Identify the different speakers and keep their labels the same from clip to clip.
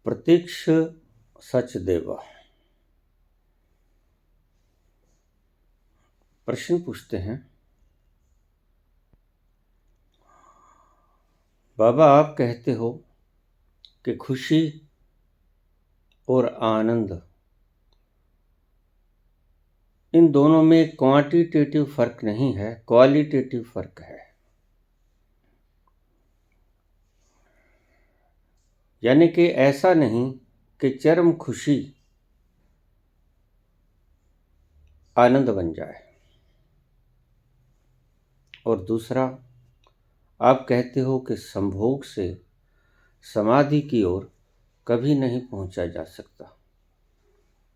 Speaker 1: प्रत्यक्ष सचदेवा प्रश्न पूछते हैं, बाबा आप कहते हो कि खुशी और आनंद इन दोनों में क्वांटिटेटिव फर्क नहीं है, क्वालिटेटिव फर्क है। यानी कि ऐसा नहीं कि चरम खुशी आनंद बन जाए। और दूसरा, आप कहते हो कि संभोग से समाधि की ओर कभी नहीं पहुंचा जा सकता,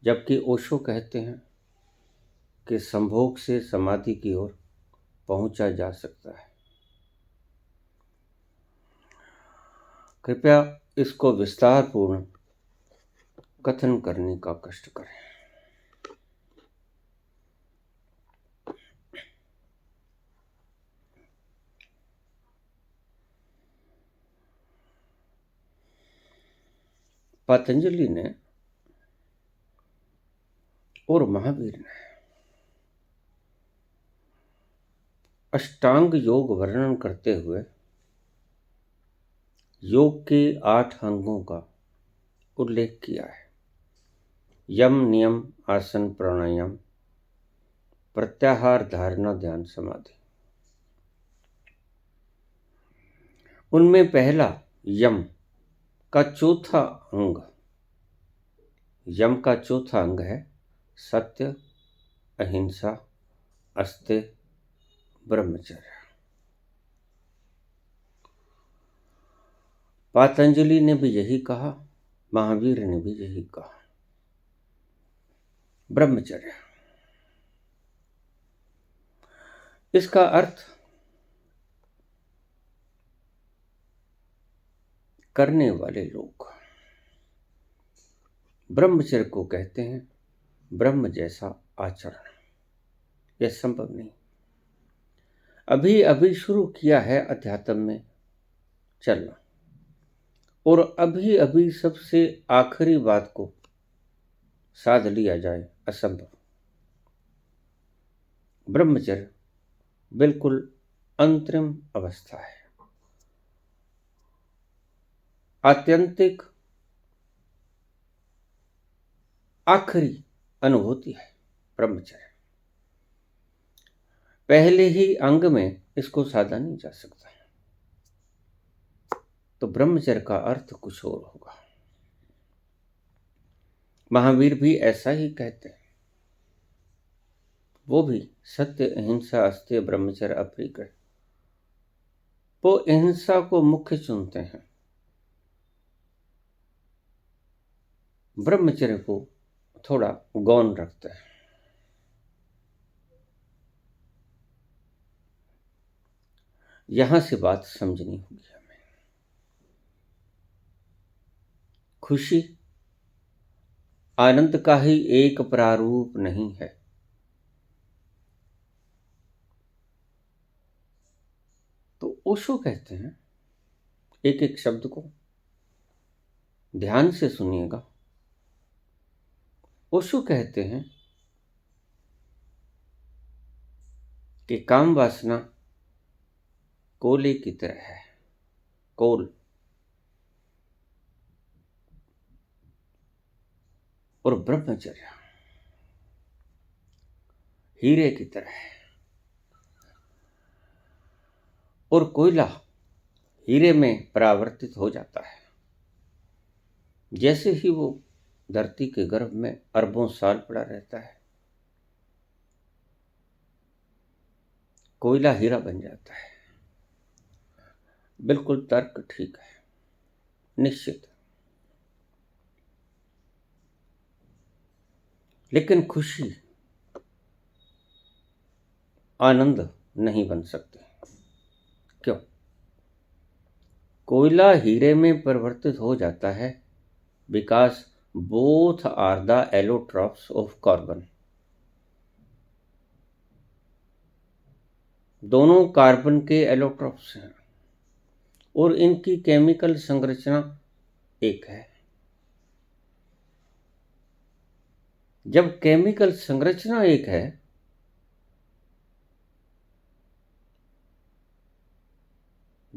Speaker 1: जबकि ओशो कहते हैं कि संभोग से समाधि की ओर पहुंचा जा सकता है। कृपया इसको विस्तारपूर्ण कथन करने का कष्ट करें। पतंजलि ने और महावीर ने अष्टांग योग वर्णन करते हुए योग के 8 अंगों का उल्लेख किया है। यम, नियम, आसन, प्राणायाम, प्रत्याहार, धारणा, ध्यान, समाधि। उनमें पहला यम का चौथा अंग है सत्य, अहिंसा, अस्तेय, ब्रह्मचर्य। पतंजलि ने भी यही कहा, महावीर ने भी यही कहा। ब्रह्मचर्य, इसका अर्थ करने वाले लोग ब्रह्मचर्य को कहते हैं ब्रह्म जैसा आचरण। यह संभव नहीं। अभी अभी शुरू किया है अध्यात्म में चलना, और अभी अभी सबसे आखिरी बात को साध लिया जाए, असंभव। ब्रह्मचर्य बिल्कुल अंतरिम अवस्था है, आत्यंतिक आखिरी अनुभूति है ब्रह्मचर्य। पहले ही अंग में इसको साधा नहीं जा सकता, तो ब्रह्मचर्य का अर्थ कुछ और होगा। महावीर भी ऐसा ही कहते हैं। वो भी सत्य, अहिंसा, अस्तेय, ब्रह्मचर्य, अपरिग्रह, वो अहिंसा को मुख्य चुनते हैं, ब्रह्मचर्य को थोड़ा गौण रखते हैं। यहां से बात समझनी होगी हमें। खुशी आनंद का ही एक प्रारूप नहीं है। तो ओशो कहते हैं, एक एक शब्द को ध्यान से सुनिएगा। ओशो कहते हैं कि काम वासना कोयले की तरह है, कोल, और ब्रह्मचर्य हीरे की तरह है। और कोयला हीरे में परावर्तित हो जाता है। जैसे ही वो धरती के गर्भ में अरबों साल पड़ा रहता है, कोयला हीरा बन जाता है। बिल्कुल तर्क ठीक है, निश्चित। लेकिन खुशी, आनंद नहीं बन सकते। क्यों? कोयला हीरे में परिवर्तित हो जाता है because both are the allotropes of carbon. दोनों कार्बन के एलोट्रॉप्स हैं और इनकी केमिकल संरचना एक है। जब केमिकल संरचना एक है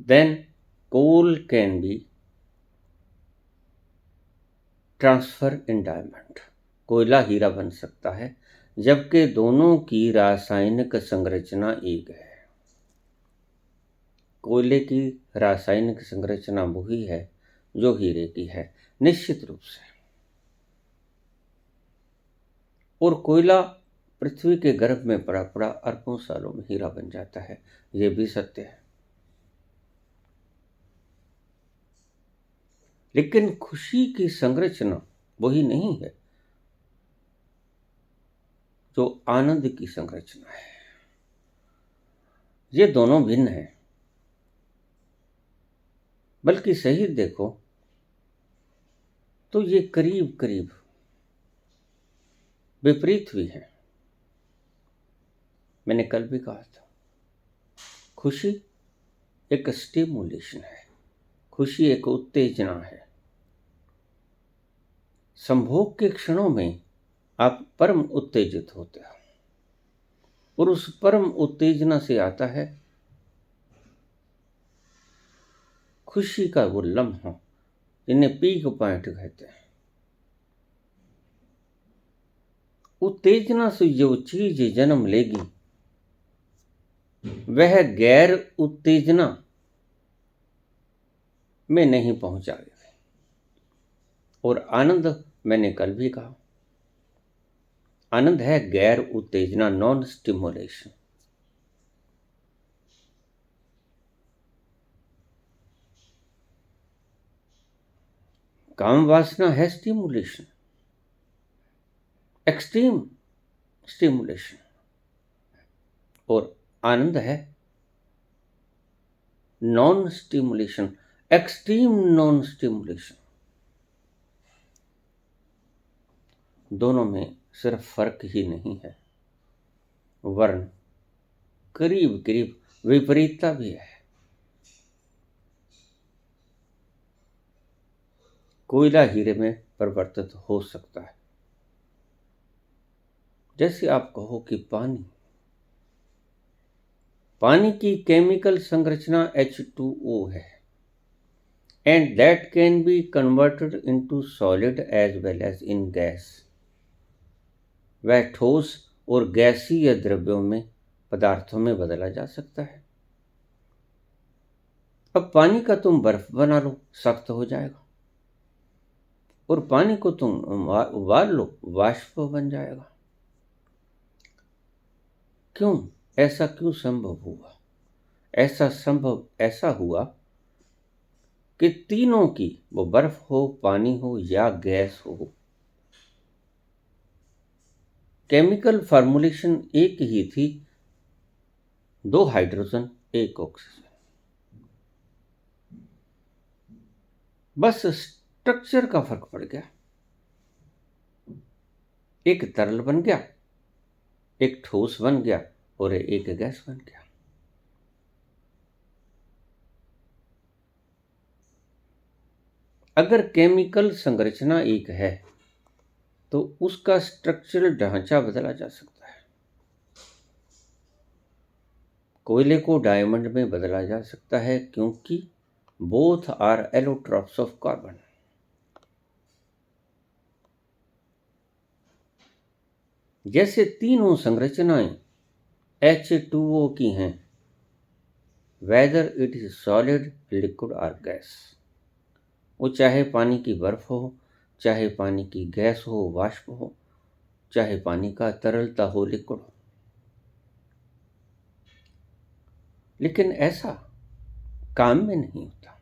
Speaker 1: then coal can be transfer in diamond. कोयला हीरा बन सकता है जबकि दोनों की रासायनिक संरचना एक है। कोयले की रासायनिक संरचना वही है जो हीरे की है, निश्चित रूप से। और कोयला पृथ्वी के गर्भ में पड़ा पड़ा अरबों सालों में हीरा बन जाता है, ये भी सत्य है। लेकिन खुशी की संरचना वही नहीं है जो आनंद की संरचना है। ये दोनों भिन्न हैं, बल्कि सही देखो तो ये करीब करीब विपरीत भी हैं। मैंने कल भी कहा था, खुशी एक स्टिमुलेशन है, खुशी एक उत्तेजना है। संभोग के क्षणों में आप परम उत्तेजित होते हो और उस परम उत्तेजना से आता है खुशी का वो लम्हा जिन्हें पीक पॉइंट कहते हैं। उत्तेजना से जो चीज जन्म लेगी वह गैर उत्तेजना में नहीं पहुंचाएगी। और आनंद, मैंने कल भी कहा, आनंद है गैर उत्तेजना, नॉन स्टिमुलेशन। काम वासना है स्टिमुलेशन, एक्सट्रीम स्टिमुलेशन। और आनंद है non stimulation, extreme non stimulation. दोनों में सिर्फ फर्क ही नहीं है, वर्ण करीब करीब विपरीतता भी है। कोयला हीरे में परिवर्तित हो सकता है, जैसे आप कहो कि पानी की केमिकल संरचना H2O है and that can be converted into solid as well as in gas। वह ठोस और गैसीय द्रव्यों में, पदार्थों में बदला जा सकता है। अब पानी का तुम बर्फ बना लो, सख्त हो जाएगा, और पानी को तुम उबाल लो, वाष्प बन जाएगा। क्यों? ऐसा क्यों संभव हुआ? ऐसा हुआ कि तीनों की, वो बर्फ हो, पानी हो या गैस हो, केमिकल फॉर्मूलेशन एक ही थी, 2 हाइड्रोजन 1 ऑक्सीजन। बस स्ट्रक्चर का फर्क पड़ गया, एक तरल बन गया, एक ठोस बन गया और एक गैस बन गया। अगर केमिकल संरचना एक है तो उसका स्ट्रक्चरल ढांचा बदला जा सकता है। कोयले को डायमंड में बदला जा सकता है क्योंकि both are allotropes of carbon. जैसे तीनों संरचनाएं H2O की हैं, whether it is solid, liquid और गैस। वो चाहे पानी की बर्फ हो, चाहे पानी की गैस हो, वाष्प हो, चाहे पानी का तरलता हो, लिक्विड हो। लेकिन ऐसा काम में नहीं होता।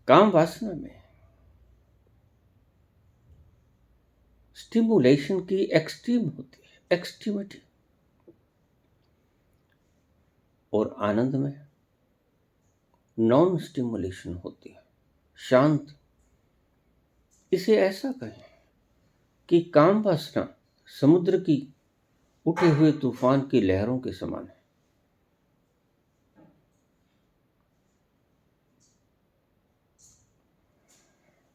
Speaker 1: काम वासना में स्टिमुलेशन की एक्सट्रीम होती है, एक्सट्रीमिटी। और आनंद में नॉन स्टिमुलेशन होती है, शांत। इसे ऐसा कहें कि काम वासना समुद्र की उठे हुए तूफान की लहरों के समान है।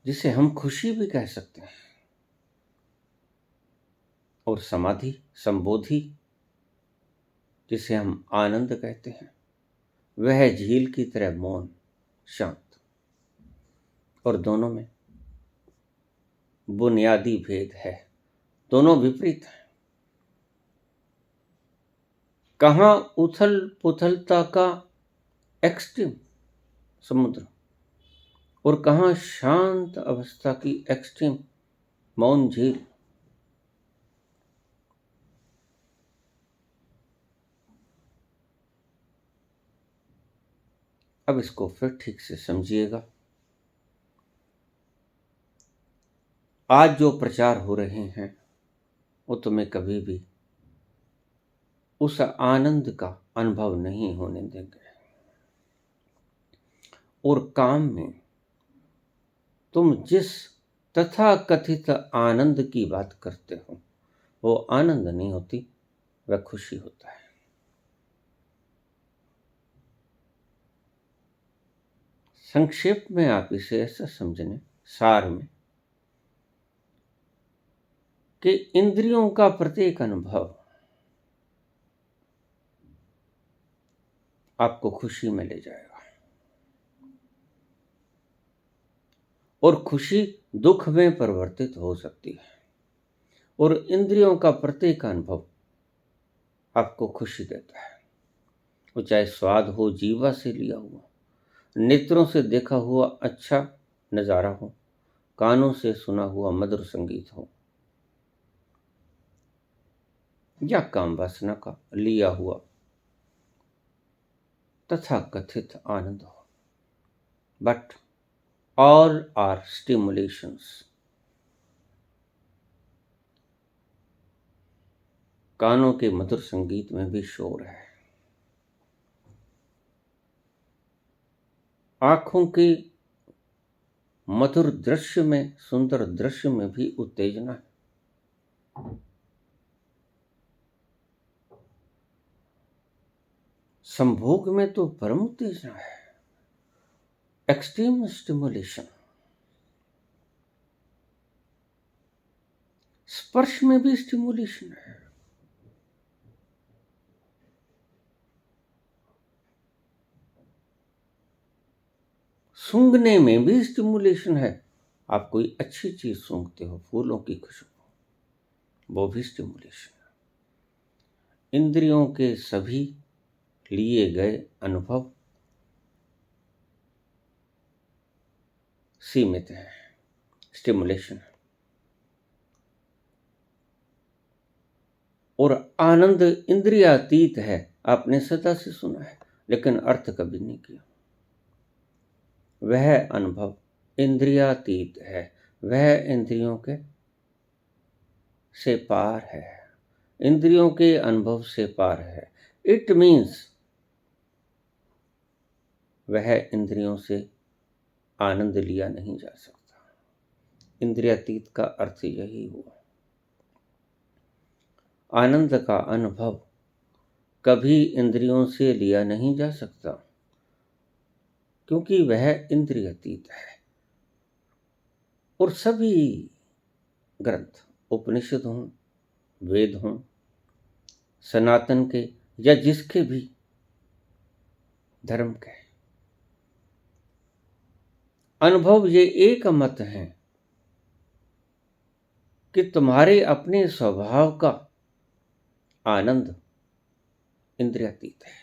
Speaker 1: जिसे हम खुशी भी कह सकते हैं, और समाधि, संबोधि, जिसे हम आनंद कहते हैं, वह झील की तरह मौन, शांत। और दोनों में बुनियादी भेद है, दोनों विपरीत हैं। कहाँ उथल पुथलता का एक्सट्रीम समुद्र, और कहाँ शांत अवस्था की एक्सट्रीम मौन झील। अब इसको फिर ठीक से समझिएगा। आज जो प्रचार हो रहे हैं वो तुम्हें कभी भी उस आनंद का अनुभव नहीं होने देंगे, और काम में तुम जिस तथाकथित आनंद की बात करते हो वो आनंद नहीं होती, वह खुशी होता है। संक्षेप में आप इसे ऐसा समझने, सार में, कि इंद्रियों का प्रत्येक अनुभव आपको खुशी में ले जाएगा, और खुशी दुख में परिवर्तित हो सकती है, और इंद्रियों का प्रत्येक अनुभव आपको खुशी देता है। वो चाहे स्वाद हो जीवा से लिया हुआ, नेत्रों से देखा हुआ अच्छा नज़ारा हो, कानों से सुना हुआ मधुर संगीत हो, या काम वासना का लिया हुआ तथाकथित आनंद हो। But all are stimulations. कानों के मधुर संगीत में भी शोर है, आंखों के मधुर दृश्य में, सुंदर दृश्य में भी उत्तेजना है। संभोग में तो परम उत्तेजना है, एक्सट्रीम स्टिमुलेशन। स्पर्श में भी स्टिमुलेशन है, सूंघने में भी स्टिमुलेशन है। आप कोई अच्छी चीज सूंघते हो, फूलों की खुशबू, वो भी स्टिमुलेशन है। इंद्रियों के सभी लिए गए अनुभव सीमित है, स्टिमुलेशन है। और आनंद इंद्रियातीत है, आपने सदा से सुना है लेकिन अर्थ कभी नहीं किया। वह अनुभव इंद्रियातीत है, वह इंद्रियों के से पार है, इंद्रियों के अनुभव से पार है। इट मीन्स वह इंद्रियों से आनंद लिया नहीं जा सकता। इंद्रियातीत का अर्थ यही हुआ। आनंद का अनुभव कभी इंद्रियों से लिया नहीं जा सकता, क्योंकि वह इंद्रियातीत है। और सभी ग्रंथ, उपनिषद हों, वेद हों, सनातन के या जिसके भी धर्म के, अनुभव ये एक मत है कि तुम्हारे अपने स्वभाव का आनंद इंद्रियातीत है।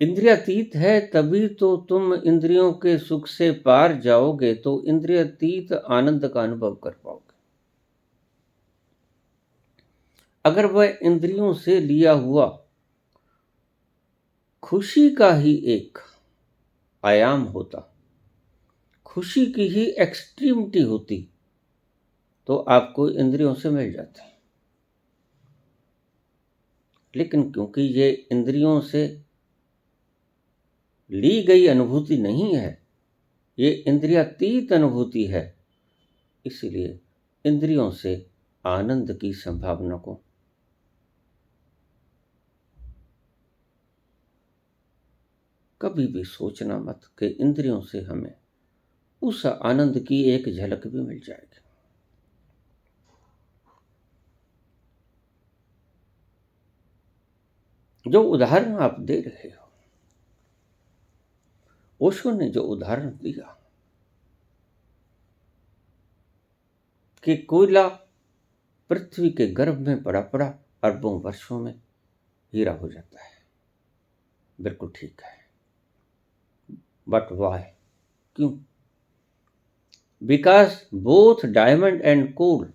Speaker 1: इंद्रियातीत है तभी तो तुम इंद्रियों के सुख से पार जाओगे, तो इंद्रियातीत आनंद का अनुभव कर पाओगे। अगर वह इंद्रियों से लिया हुआ खुशी का ही एक आयाम होता, खुशी की ही एक्सट्रीमिटी होती, तो आपको इंद्रियों से मिल जाते। लेकिन क्योंकि ये इंद्रियों से ली गई अनुभूति नहीं है, ये इंद्रियातीत अनुभूति है, इसलिए इंद्रियों से आनंद की संभावना को कभी भी सोचना मत कि इंद्रियों से हमें उस आनंद की एक झलक भी मिल जाएगी। जो उदाहरण आप दे रहे हो, ओशो ने जो उदाहरण दिया कि कोयला पृथ्वी के गर्भ में पड़ा पड़ा अरबों वर्षों में हीरा हो जाता है, बिल्कुल ठीक है। बट वाई, क्यों? Because both diamond and coal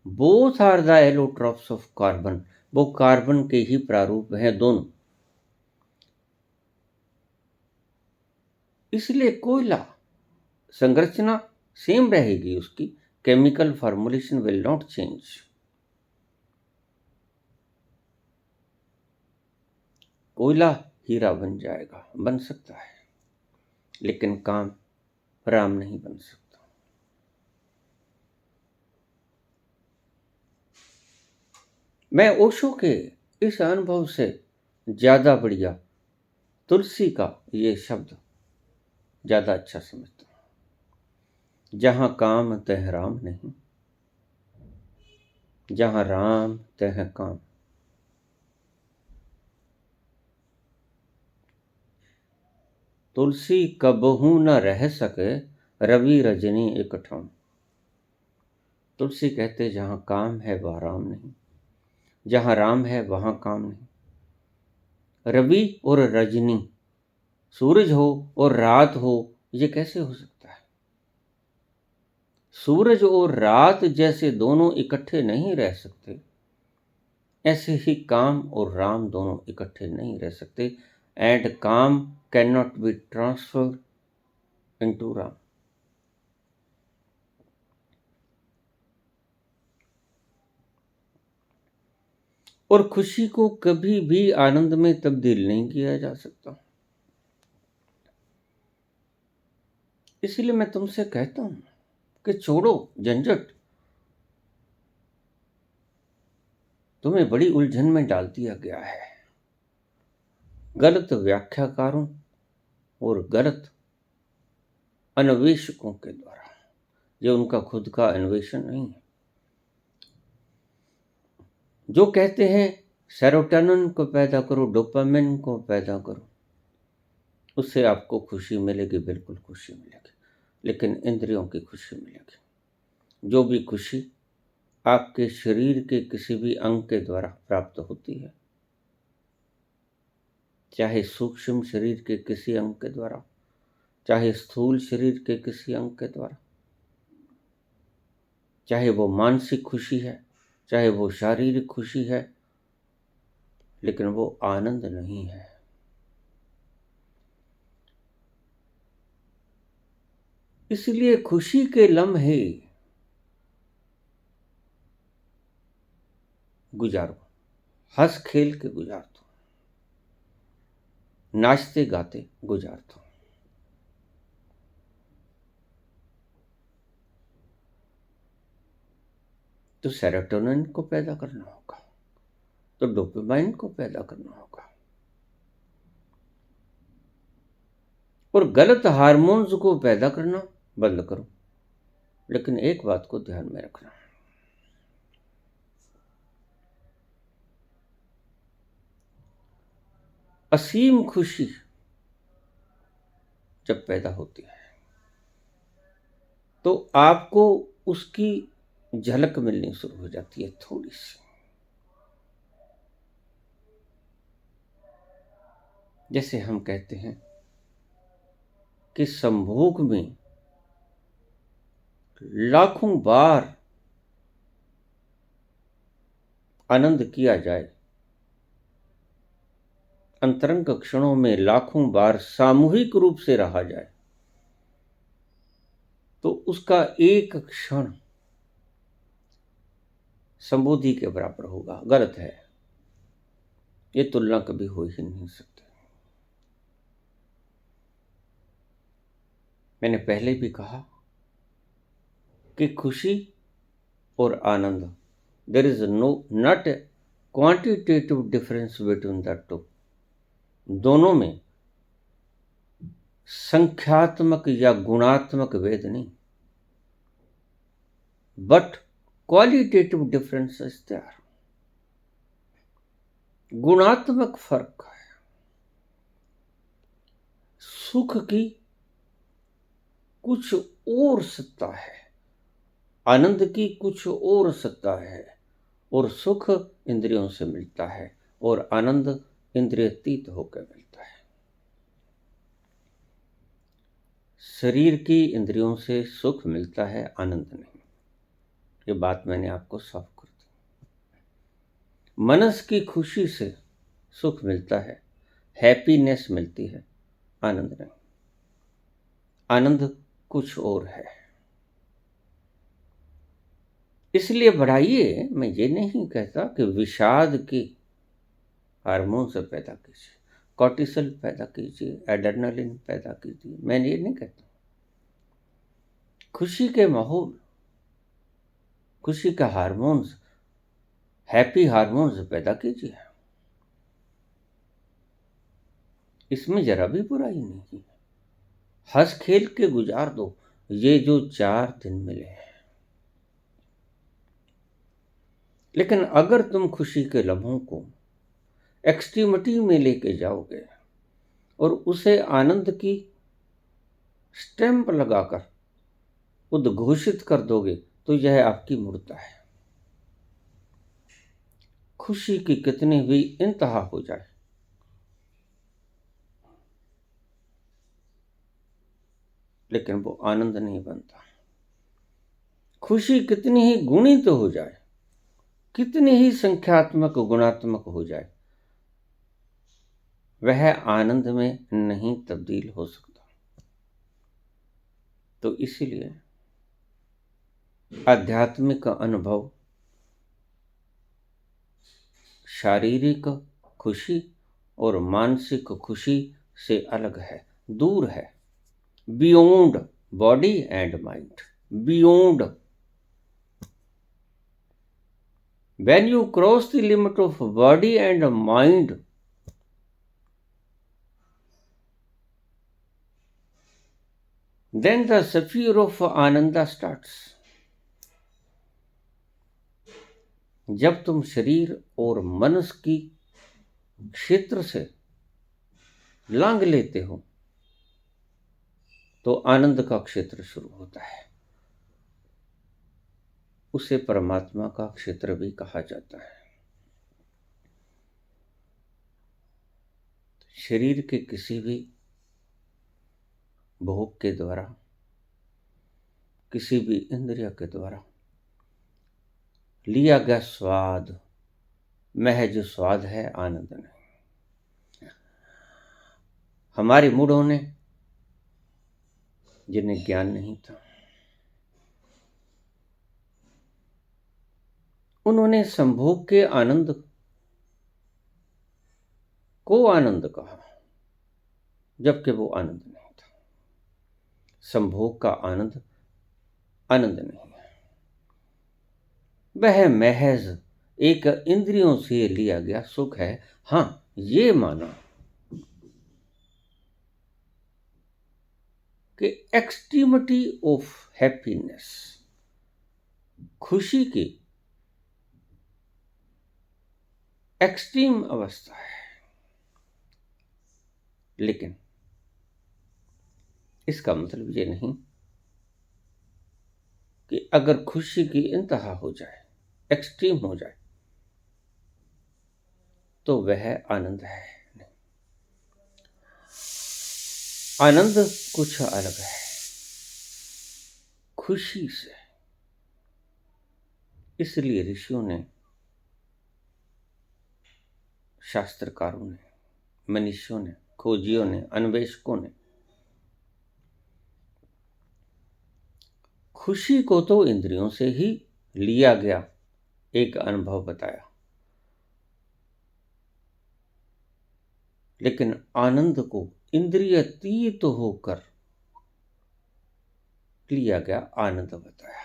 Speaker 1: both are the allotropes of carbon, वो कार्बन के ही प्रारूप हैं दोनों। इसलिए कोयला संरचना सेम रहेगी, उसकी chemical formulation will not change. कोयला हीरा बन जाएगा, बन सकता है, लेकिन काम राम नहीं बन सकता। मैं ओशो के इस अनुभव से ज्यादा बढ़िया तुलसी का ये शब्द ज्यादा अच्छा समझता हूं। जहां काम तह राम नहीं, जहां राम तह काम। तुलसी कबहू न रह सके रवि रजनी एक ठाम। तुलसी कहते जहां काम है वह राम नहीं, जहां राम है वहां काम नहीं। रवि और रजनी, सूरज हो और रात हो, ये कैसे हो सकता है? सूरज और रात जैसे दोनों इकट्ठे नहीं रह सकते, ऐसे ही काम और राम दोनों इकट्ठे नहीं रह सकते। एंड काम can not be transferred into Ram. और खुशी को कभी भी आनंद में तब्दील नहीं किया जा सकता। इसलिए मैं तुमसे कहता हूं कि छोड़ो झंझट, तुम्हें बड़ी उलझन में डाल दिया गया है गलत व्याख्याकारों और गलत अन्वेषकों के द्वारा, जो उनका खुद का अन्वेषण नहीं है। जो कहते हैं सेरोटोनिन को पैदा करो, डोपामिन को पैदा करो, उससे आपको खुशी मिलेगी, बिल्कुल खुशी मिलेगी, लेकिन इंद्रियों की खुशी मिलेगी। जो भी खुशी आपके शरीर के किसी भी अंग के द्वारा प्राप्त होती है, चाहे सूक्ष्म शरीर के किसी अंग के द्वारा, चाहे स्थूल शरीर के किसी अंग के द्वारा, चाहे वो मानसिक खुशी है, चाहे वो शारीरिक खुशी है, लेकिन वो आनंद नहीं है। इसलिए खुशी के लम्हे गुजारो, हंस खेल के गुजार दो, नाचते गाते गुजार दो। तो सेरोटोनिन को पैदा करना होगा, तो डोपामाइन को पैदा करना होगा, और गलत हार्मोन्स को पैदा करना बंद करो। लेकिन एक बात को ध्यान में रखना, असीम खुशी जब पैदा होती है तो आपको उसकी झलक मिलनी शुरू हो जाती है, थोड़ी सी। जैसे हम कहते हैं कि संभोग में लाखों बार आनंद किया जाए, अंतरंग क्षणों में लाखों बार सामूहिक रूप से रहा जाए, तो उसका एक क्षण संबोधि के बराबर होगा। गलत है, ये तुलना कभी हो ही नहीं सकती। मैंने पहले भी कहा कि खुशी और आनंद, there is not a quantitative difference between the two. दोनों में संख्यात्मक या गुणात्मक भेद नहीं, बट क्वालिटेटिव डिफरेंसेस देयर। गुणात्मक फर्क है। सुख की कुछ और सत्ता है, आनंद की कुछ और सत्ता है, और सुख इंद्रियों से मिलता है और आनंद इंद्रियातीत होकर मिलता है। शरीर की इंद्रियों से सुख मिलता है, आनंद नहीं। ये बात मैंने आपको साफ कर दी। मनस की खुशी से सुख मिलता है, हैप्पीनेस मिलती है, आनंद नहीं। आनंद कुछ और है। इसलिए बढ़ाइए, मैं ये नहीं कहता कि विषाद की हार्मोन से पैदा कीजिए, कॉर्टिसोल पैदा कीजिए, एड्रेनलिन पैदा कीजिए, मैं ये नहीं कहता। खुशी के माहौल, खुशी का हार्मोन्स, हैप्पी हार्मोन्स पैदा कीजिए, इसमें जरा भी बुराई नहीं है। हंस खेल के गुजार दो ये जो 4 दिन मिले हैं। लेकिन अगर तुम खुशी के लम्हों को एक्सट्रीमिटी में लेके जाओगे और उसे आनंद की स्टैंप लगाकर उद्घोषित कर दोगे तो यह आपकी मूर्खता है। खुशी की कितनी भी इंतहा हो जाए, लेकिन वो आनंद नहीं बनता। खुशी कितनी ही गुणित हो जाए, कितनी ही संख्यात्मक गुणात्मक हो जाए, वह आनंद में नहीं तब्दील हो सकता। तो इसीलिए आध्यात्मिक अनुभव शारीरिक खुशी और मानसिक खुशी से अलग है, दूर है, beyond body and mind, beyond. When you cross the limit of body and mind, then the sphere of ananda starts. जब तुम शरीर और मनस की क्षेत्र से लांग लेते हो तो आनंद का क्षेत्र शुरू होता है। उसे परमात्मा का क्षेत्र भी कहा जाता है। शरीर के किसी भी भोग के द्वारा, किसी भी इंद्रिय के द्वारा लिया गया स्वाद महज स्वाद है, आनंद नहीं। हमारे मूढ़ों ने, जिन्हें ज्ञान नहीं था, उन्होंने संभोग के आनंद को आनंद कहा, जबकि वो आनंद नहीं था। संभोग का आनंद आनंद नहीं है, वह महज एक इंद्रियों से लिया गया सुख है। हाँ, ये माना कि एक्सट्रीमिटी ऑफ हैप्पीनेस, खुशी की एक्सट्रीम अवस्था है, लेकिन इसका मतलब ये नहीं कि अगर खुशी की इंतहा हो जाए, एक्सट्रीम हो जाए, तो वह आनंद है। नहीं, आनंद कुछ अलग है खुशी से। इसलिए ऋषियों ने, शास्त्रकारों ने, मनीषियों ने, खोजियों ने, अन्वेषकों ने खुशी को तो इंद्रियों से ही लिया गया एक अनुभव बताया, लेकिन आनंद को इंद्रियातीत होकर लिया गया आनंद बताया।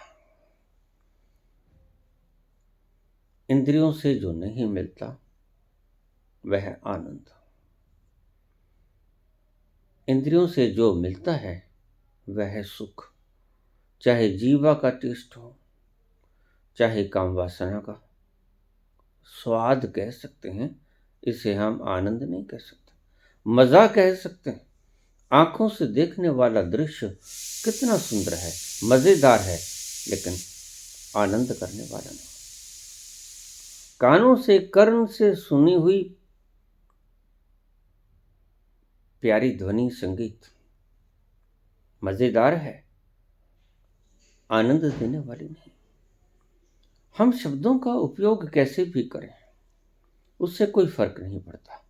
Speaker 1: इंद्रियों से जो नहीं मिलता वह आनंद, इंद्रियों से जो मिलता है वह है सुख, चाहे जीवा का टेस्ट हो, चाहे काम वासना का स्वाद कह सकते हैं, इसे हम आनंद नहीं कह सकते, मजा कह सकते हैं। आंखों से देखने वाला दृश्य कितना सुंदर है, मजेदार है, लेकिन आनंद करने वाला नहीं। कानों से कर्ण से सुनी हुई प्यारी ध्वनि संगीत मजेदार है, आनंद देने वाली नहीं। हम शब्दों का उपयोग कैसे भी करें उससे कोई फर्क नहीं पड़ता,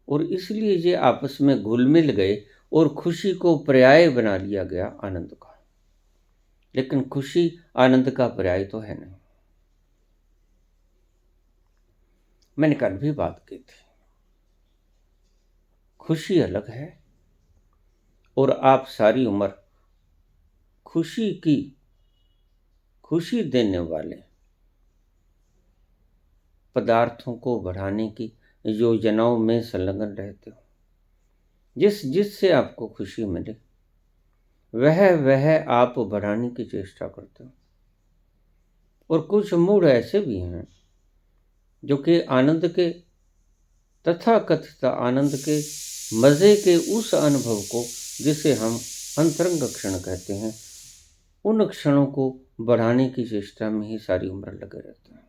Speaker 1: और इसलिए ये आपस में घुल मिल गए और खुशी को पर्याय बना लिया गया आनंद का। लेकिन खुशी आनंद का पर्याय तो है नहीं। मैंने कल भी बात की थी, खुशी अलग है, और आप सारी उम्र खुशी देने वाले पदार्थों को बढ़ाने की योजनाओं में संलग्न रहते हो। जिससे आपको खुशी मिले वह आप बढ़ाने की चेष्टा करते हो। और कुछ मूड ऐसे भी हैं जो कि आनंद के तथाकथित आनंद के मजे के उस अनुभव को, जिसे हम अंतरंग क्षण कहते हैं, उन क्षणों को बढ़ाने की चेष्टा में ही सारी उम्र लगे रहते हैं।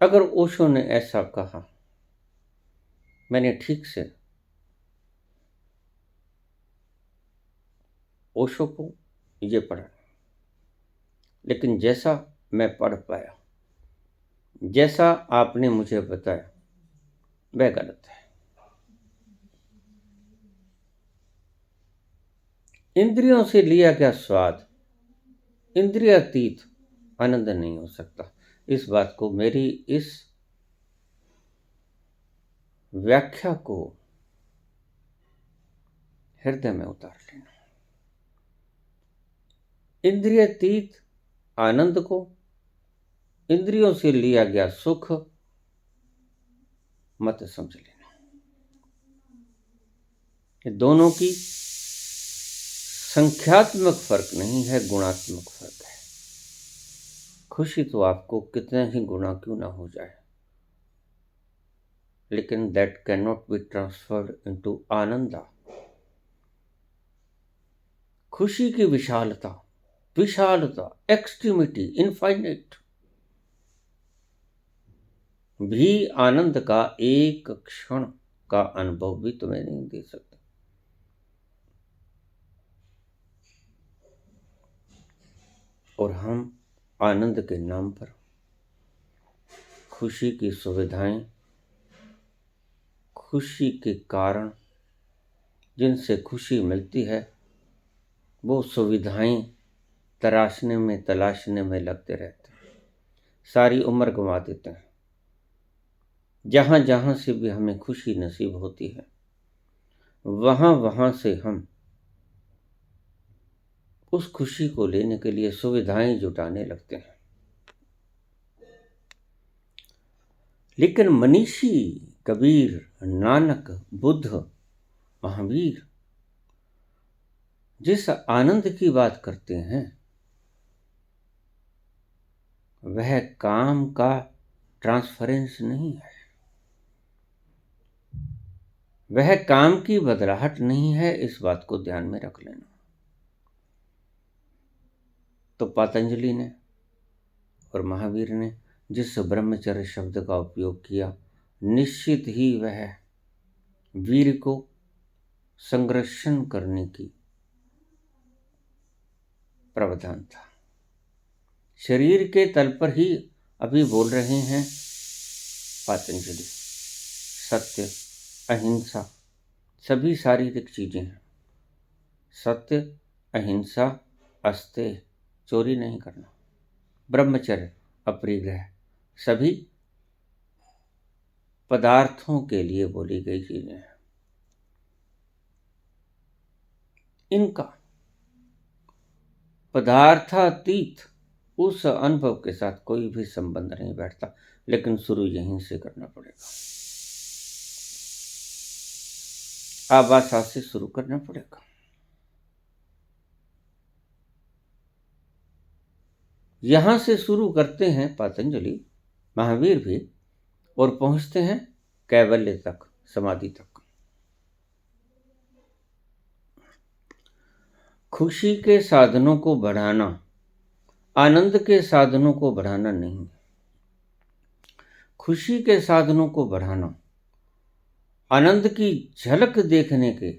Speaker 1: अगर ओशो ने ऐसा कहा, मैंने ठीक से ओशो को ये पढ़ा, लेकिन जैसा मैं पढ़ पाया, जैसा आपने मुझे बताया, वह गलत है। इंद्रियों से लिया गया स्वाद इंद्रियातीत आनंद नहीं हो सकता। इस बात को, मेरी इस व्याख्या को हृदय में उतार लेना। इंद्रियातीत आनंद को इंद्रियों से लिया गया सुख मत समझ लेना। ये दोनों की संख्यात्मक फर्क नहीं है, गुणात्मक फर्क है। खुशी तो आपको कितने ही गुना क्यों ना हो जाए, लेकिन that can not be transferred into Ananda. खुशी की विशालता, एक्सट्रीमिटी, इनफाइनाइट भी आनंद का एक क्षण का अनुभव भी तुम्हें नहीं दे सकता। और हम आनंद के नाम पर खुशी की सुविधाएं, खुशी के कारण जिनसे खुशी मिलती है, वो सुविधाएं तलाशने में लगते रहते हैं, सारी उम्र गंवा देते हैं। जहां जहां से भी हमें खुशी नसीब होती है, वहां से हम उस खुशी को लेने के लिए सुविधाएं जुटाने लगते हैं। लेकिन मनीषी, कबीर, नानक, बुद्ध, महावीर जिस आनंद की बात करते हैं, वह काम का ट्रांसफरेंस नहीं है, वह काम की बदलाहट नहीं है। इस बात को ध्यान में रख लेना। तो पतंजलि ने और महावीर ने जिस ब्रह्मचर्य शब्द का उपयोग किया, निश्चित ही वह वीर को संरक्षण करने की प्रावधान था। शरीर के तल पर ही अभी बोल रहे हैं पतंजलि, सत्य, अहिंसा, सभी शारीरिक चीजें हैं। सत्य, अहिंसा, अस्तेय, चोरी नहीं करना, ब्रह्मचर्य, अपरिग्रह, सभी पदार्थों के लिए बोली गई चीजें हैं। इनका पदार्थातीत उस अनुभव के साथ कोई भी संबंध नहीं बैठता, लेकिन शुरू यहीं से करना पड़ेगा। आबासा से शुरू करना पड़ेगा। यहां से शुरू करते हैं पतंजलि, महावीर भी, और पहुंचते हैं कैवल्य तक, समाधि तक। खुशी के साधनों को बढ़ाना, आनंद के साधनों को बढ़ाना नहीं। खुशी के साधनों को बढ़ाना, आनंद की झलक देखने के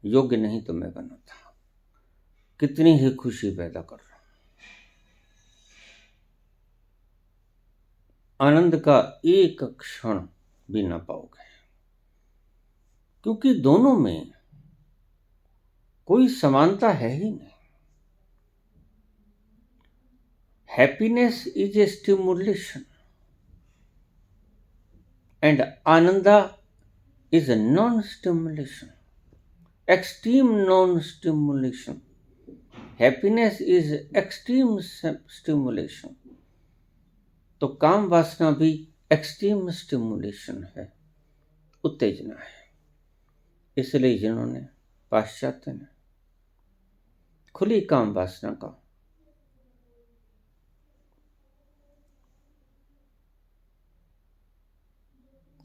Speaker 1: योग्य नहीं तो मैं बना था। कितनी ही खुशी पैदा कर रहा हूं, आनंद का एक क्षण भी ना पाओगे, क्योंकि दोनों में कोई समानता है ही नहीं। Happiness is a stimulation and Ananda is a non stimulation, extreme non stimulation. Happiness is extreme stimulation. तो काम वासना भी एक्सट्रीम स्टिमुलेशन है, उत्तेजना है। इसलिए जिन्होंने, पाश्चात्य ने, खुली काम वासना का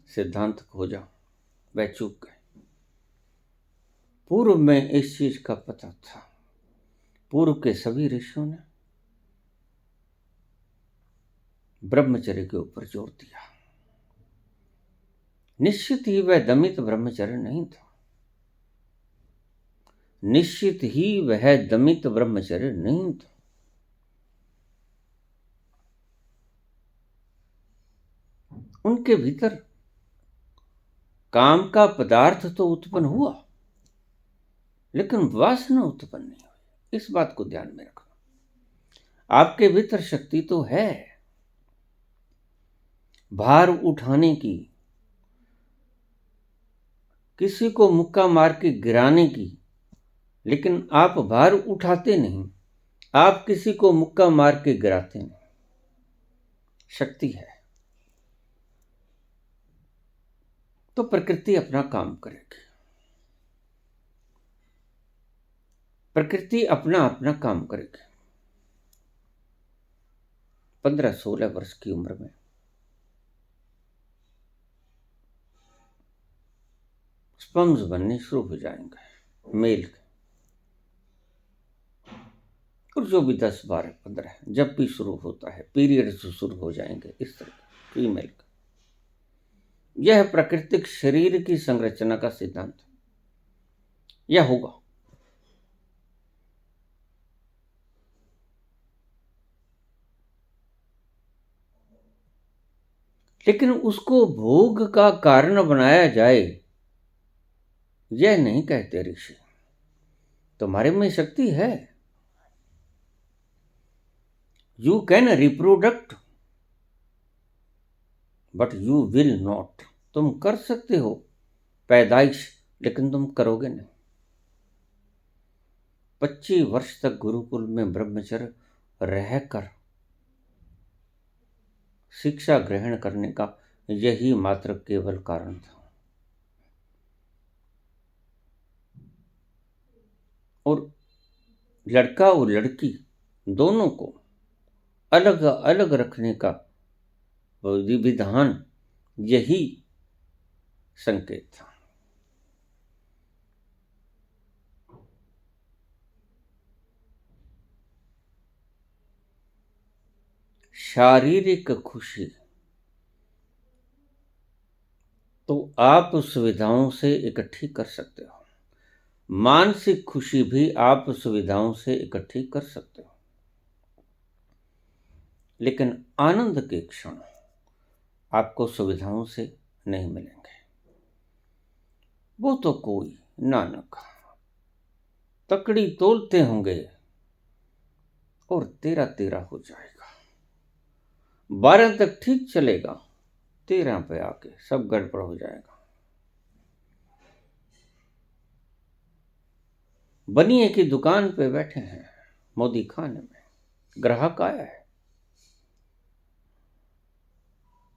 Speaker 1: सिद्धांत खोजा, वह चूक गए। पूर्व में इस चीज का पता था। पूर्व के सभी ऋषियों ने ब्रह्मचर्य के ऊपर जोर दिया। निश्चित ही वह दमित ब्रह्मचर्य नहीं था, निश्चित ही वह दमित ब्रह्मचर्य नहीं था। उनके भीतर काम का पदार्थ तो उत्पन्न हुआ, लेकिन वासना उत्पन्न नहीं हुई। इस बात को ध्यान में रखना। आपके भीतर शक्ति तो है भार उठाने की, किसी को मुक्का मार के गिराने की, लेकिन आप भार उठाते नहीं, आप किसी को मुक्का मार के गिराते नहीं। शक्ति है तो प्रकृति अपना काम करेगी, प्रकृति अपना अपना काम करेगी। 15-16 वर्ष की उम्र में स्पर्म्स बनने शुरू हो जाएंगे मेल के, और जो भी 10, 12, 15 जब भी शुरू होता है, पीरियड्स शुरू हो जाएंगे इस तरह फीमेल का। यह प्राकृतिक शरीर की संरचना का सिद्धांत, यह होगा। लेकिन उसको भोग का कारण बनाया जाए, यह नहीं कहते ऋषि। तुम्हारे में शक्ति है, you can reproduce but you will not. तुम कर सकते हो पैदाइश, लेकिन तुम करोगे नहीं। 25 वर्ष तक गुरुकुल में ब्रह्मचर्य रहकर शिक्षा ग्रहण करने का यही मात्र केवल कारण था। और लड़का और लड़की दोनों को अलग अलग रखने का विधान यही संकेत था। शारीरिक खुशी तो आप सुविधाओं से इकट्ठी कर सकते हो, मानसिक खुशी भी आप सुविधाओं से इकट्ठी कर सकते हो, लेकिन आनंद के क्षण आपको सुविधाओं से नहीं मिलेंगे। वो तो कोई नानक तकड़ी तोलते होंगे और 13-13 हो जाएगा। 12 तक ठीक चलेगा, 13 पे आके सब गड़बड़ हो जाएगा। बनिए की दुकान पे बैठे हैं मोदी खाने में, ग्राहक आया है,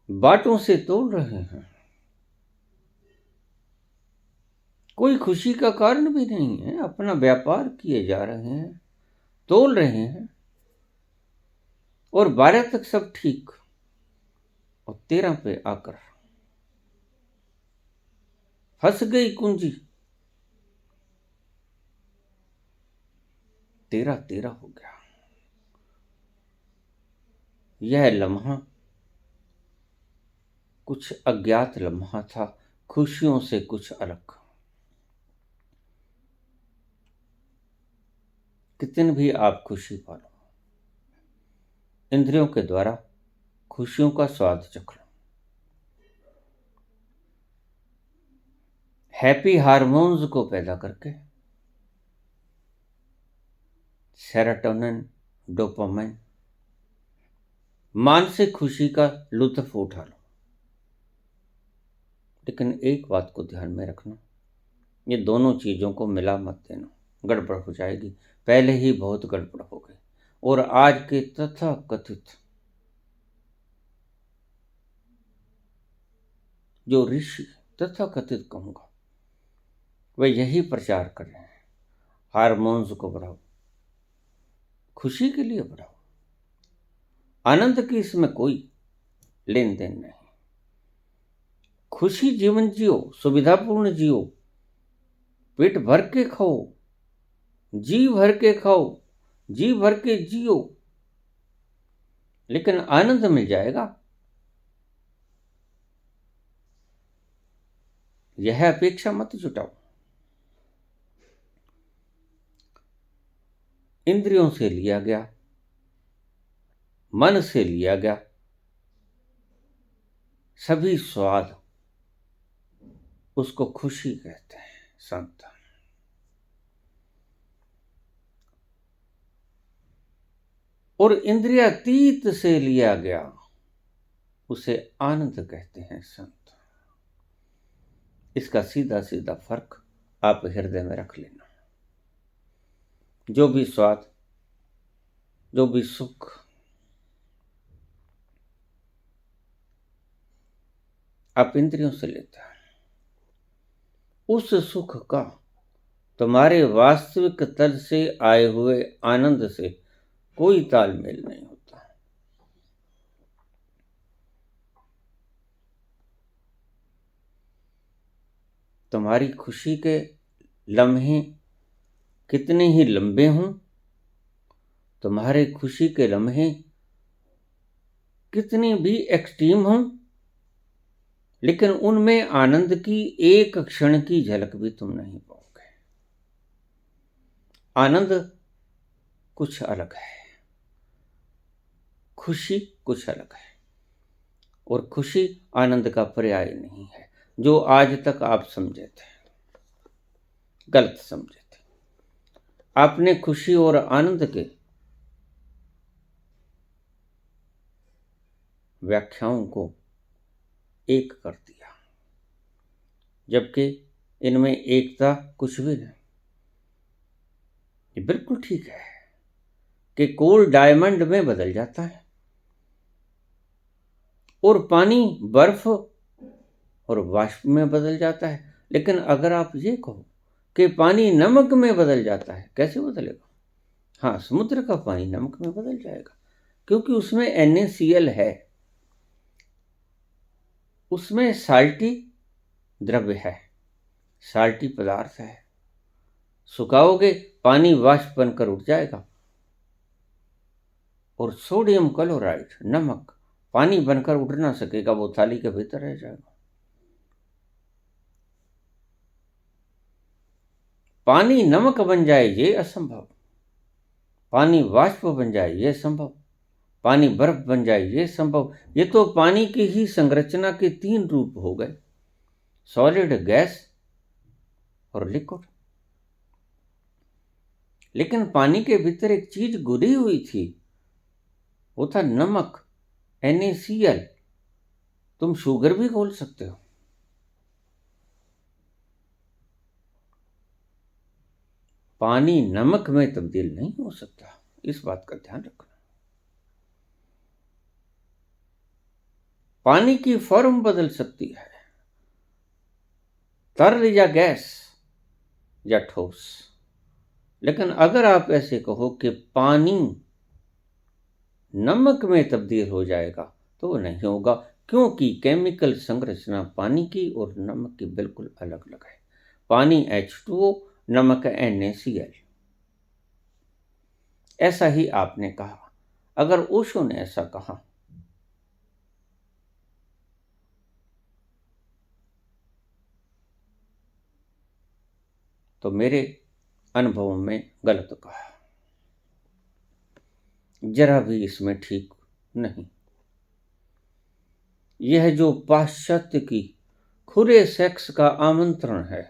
Speaker 1: बाटों से तोल रहे हैं, कोई खुशी का कारण भी नहीं है, अपना व्यापार किए जा रहे हैं, तोल रहे हैं, और 12 तक सब ठीक, और 13 पे आकर फंस गई कुंजी। 13 हो गया। यह लम्हा कुछ अज्ञात लम्हा था, खुशियों से कुछ अलग। कितनी भी आप खुशी पालो, इंद्रियों के द्वारा खुशियों का स्वाद चख लो। हैप्पी हार्मोन्स को पैदा करके सेरोटोनिन, डोपामाइन, मानसिक खुशी का लुत्फ उठा लो। लेकिन एक बात को ध्यान में रखना, ये दोनों चीजों को मिला मत देना, गड़बड़ हो जाएगी। पहले ही बहुत गड़बड़ हो गई, और आज के तथा कथित जो ऋषि, तथा कथित कहूंगा, वे यही प्रचार कर रहे हैं, हार्मोन्स को बढ़ाओ, खुशी के लिए बढ़ाओ। आनंद की इसमें कोई लेन देन नहीं। खुशी जीवन जियो, सुविधापूर्ण जियो, पेट भर के खाओ, जी भर के खाओ, जी भर के जियो, लेकिन आनंद मिल जाएगा, यह अपेक्षा मत जुटाओ। इंद्रियों से लिया गया, मन से लिया गया सभी स्वाद, उसको खुशी कहते हैं संत। और इंद्रियातीत से लिया गया, उसे आनंद कहते हैं संत। इसका सीधा सीधा फर्क आप हृदय में रख लेना। जो भी स्वाद, जो भी सुख आप इंद्रियों से लेते हैं, उस सुख का तुम्हारे वास्तविक तल से आए हुए आनंद से कोई तालमेल नहीं होता। तुम्हारी खुशी के लम्हे कितने ही लंबे हों, तुम्हारे खुशी के लम्हे कितने भी एक्सट्रीम हों, लेकिन उनमें आनंद की एक क्षण की झलक भी तुम नहीं पाओगे। आनंद कुछ अलग है, खुशी कुछ अलग है, और खुशी आनंद का पर्याय नहीं है, जो आज तक आप समझे थे, गलत समझे थे। आपने खुशी और आनंद के व्याख्याओं को एक कर दिया, जबकि इनमें एकता कुछ भी नहीं। ये बिल्कुल ठीक है कि कोल डायमंड में बदल जाता है, और पानी बर्फ और वाष्प में बदल जाता है, लेकिन अगर आप ये कहो कि पानी नमक में बदल जाता है, कैसे बदलेगा? हाँ, समुद्र का पानी नमक में बदल जाएगा, क्योंकि उसमें NaCl है, उसमें साल्टी द्रव्य है, साल्टी पदार्थ है। सुखाओगे, पानी वाष्प बनकर उठ जाएगा, और सोडियम क्लोराइड, नमक, पानी बनकर उठ ना सकेगा, वो थाली के भीतर रह जाएगा। पानी नमक बन जाए ये असंभव, पानी वाष्प बन जाए ये संभव, पानी बर्फ बन जाए ये संभव। ये तो पानी की ही संरचना के 3 रूप हो गए, सॉलिड, गैस और लिक्विड। लेकिन पानी के भीतर एक चीज घुली हुई थी, वो था नमक, NaCl। तुम शुगर भी घोल सकते हो, पानी नमक में तब्दील नहीं हो सकता, इस बात का ध्यान रखना। पानी की फॉर्म बदल सकती है, तरल या गैस, या ठोस। लेकिन अगर आप ऐसे कहो कि पानी नमक में तब्दील हो जाएगा तो वो नहीं होगा, क्योंकि केमिकल संरचना पानी की और नमक की बिल्कुल अलग अलग है। पानी H2O, नमक NaCl। ऐसा ही आपने कहा। अगर ओशो ने ऐसा कहा तो मेरे अनुभव में गलत कहा, जरा भी इसमें ठीक नहीं। यह जो पाश्चात्य की खुले सेक्स का आमंत्रण है,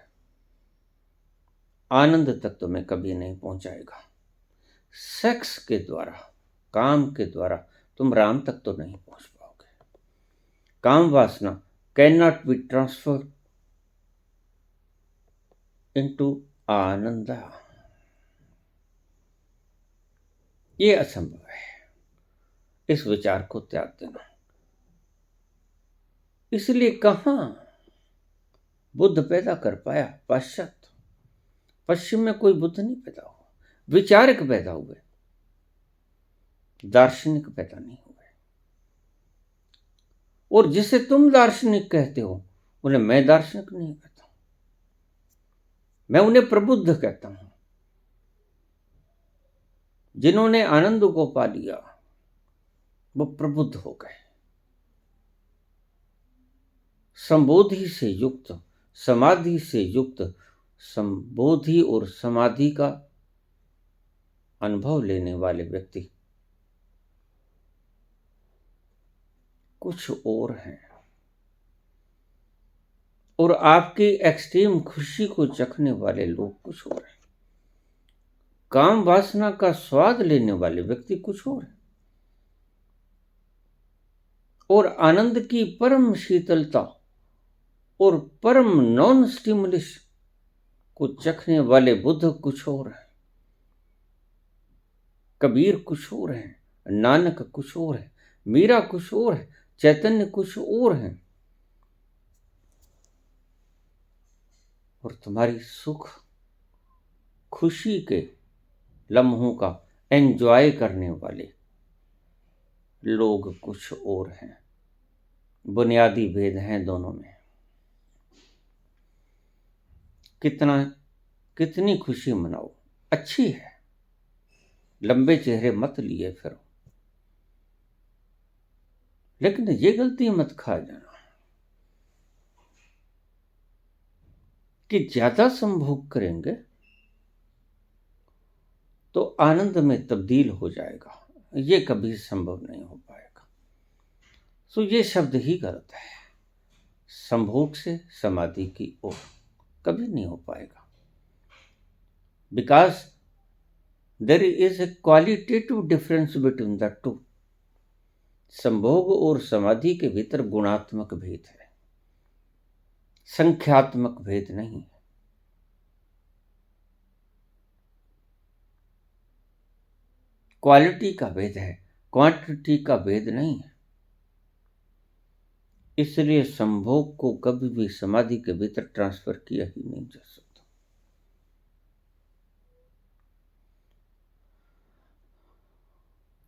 Speaker 1: आनंद तक तुम्हें कभी नहीं पहुंचाएगा। सेक्स के द्वारा, काम के द्वारा तुम राम तक तो नहीं पहुंच पाओगे। Kaam vasana can not be transfer into anand. ये असंभव है। इस विचार को त्याग देना। इसलिए कहां बुद्ध पैदा कर पाया पाश्चात्य? पश्चिम में कोई बुद्ध नहीं पैदा हुआ। विचारक पैदा हुए, दार्शनिक पैदा नहीं हुए। और जिसे तुम दार्शनिक कहते हो उन्हें मैं दार्शनिक नहीं कहता, मैं उन्हें प्रबुद्ध कहता हूं। जिन्होंने आनंद को पा लिया वो प्रबुद्ध हो गए। संबोधि से युक्त, समाधि से युक्त, संबोधि और समाधि का अनुभव लेने वाले व्यक्ति कुछ और हैं, और आपकी एक्सट्रीम खुशी को चखने वाले लोग कुछ और हैं। काम वासना का स्वाद लेने वाले व्यक्ति कुछ और हैं, और आनंद की परम शीतलता और परम नॉन स्टिमुलस को चखने वाले बुद्ध कुछ और हैं, कबीर कुछ और हैं, नानक कुछ और है, मीरा कुछ और है, चैतन्य कुछ और हैं। और तुम्हारी सुख खुशी के लम्हों का एंजॉय करने वाले लोग कुछ और हैं। बुनियादी भेद हैं दोनों में। कितनी खुशी मनाओ, अच्छी है, लंबे चेहरे मत लिए फिरो, लेकिन ये गलती मत खा जाना कि ज्यादा संभोग करेंगे तो आनंद में तब्दील हो जाएगा। ये कभी संभव नहीं हो पाएगा। तो ये शब्द ही गलत है। संभोग से समाधि की ओर कभी नहीं हो पाएगा, because there is a qualitative difference between the two. संभोग और समाधि के भीतर गुणात्मक भेद है, संख्यात्मक भेद नहीं है। क्वालिटी का भेद है, क्वांटिटी का भेद नहीं है। इसलिए संभोग को कभी भी समाधि के भीतर ट्रांसफर किया ही नहीं जा सकता।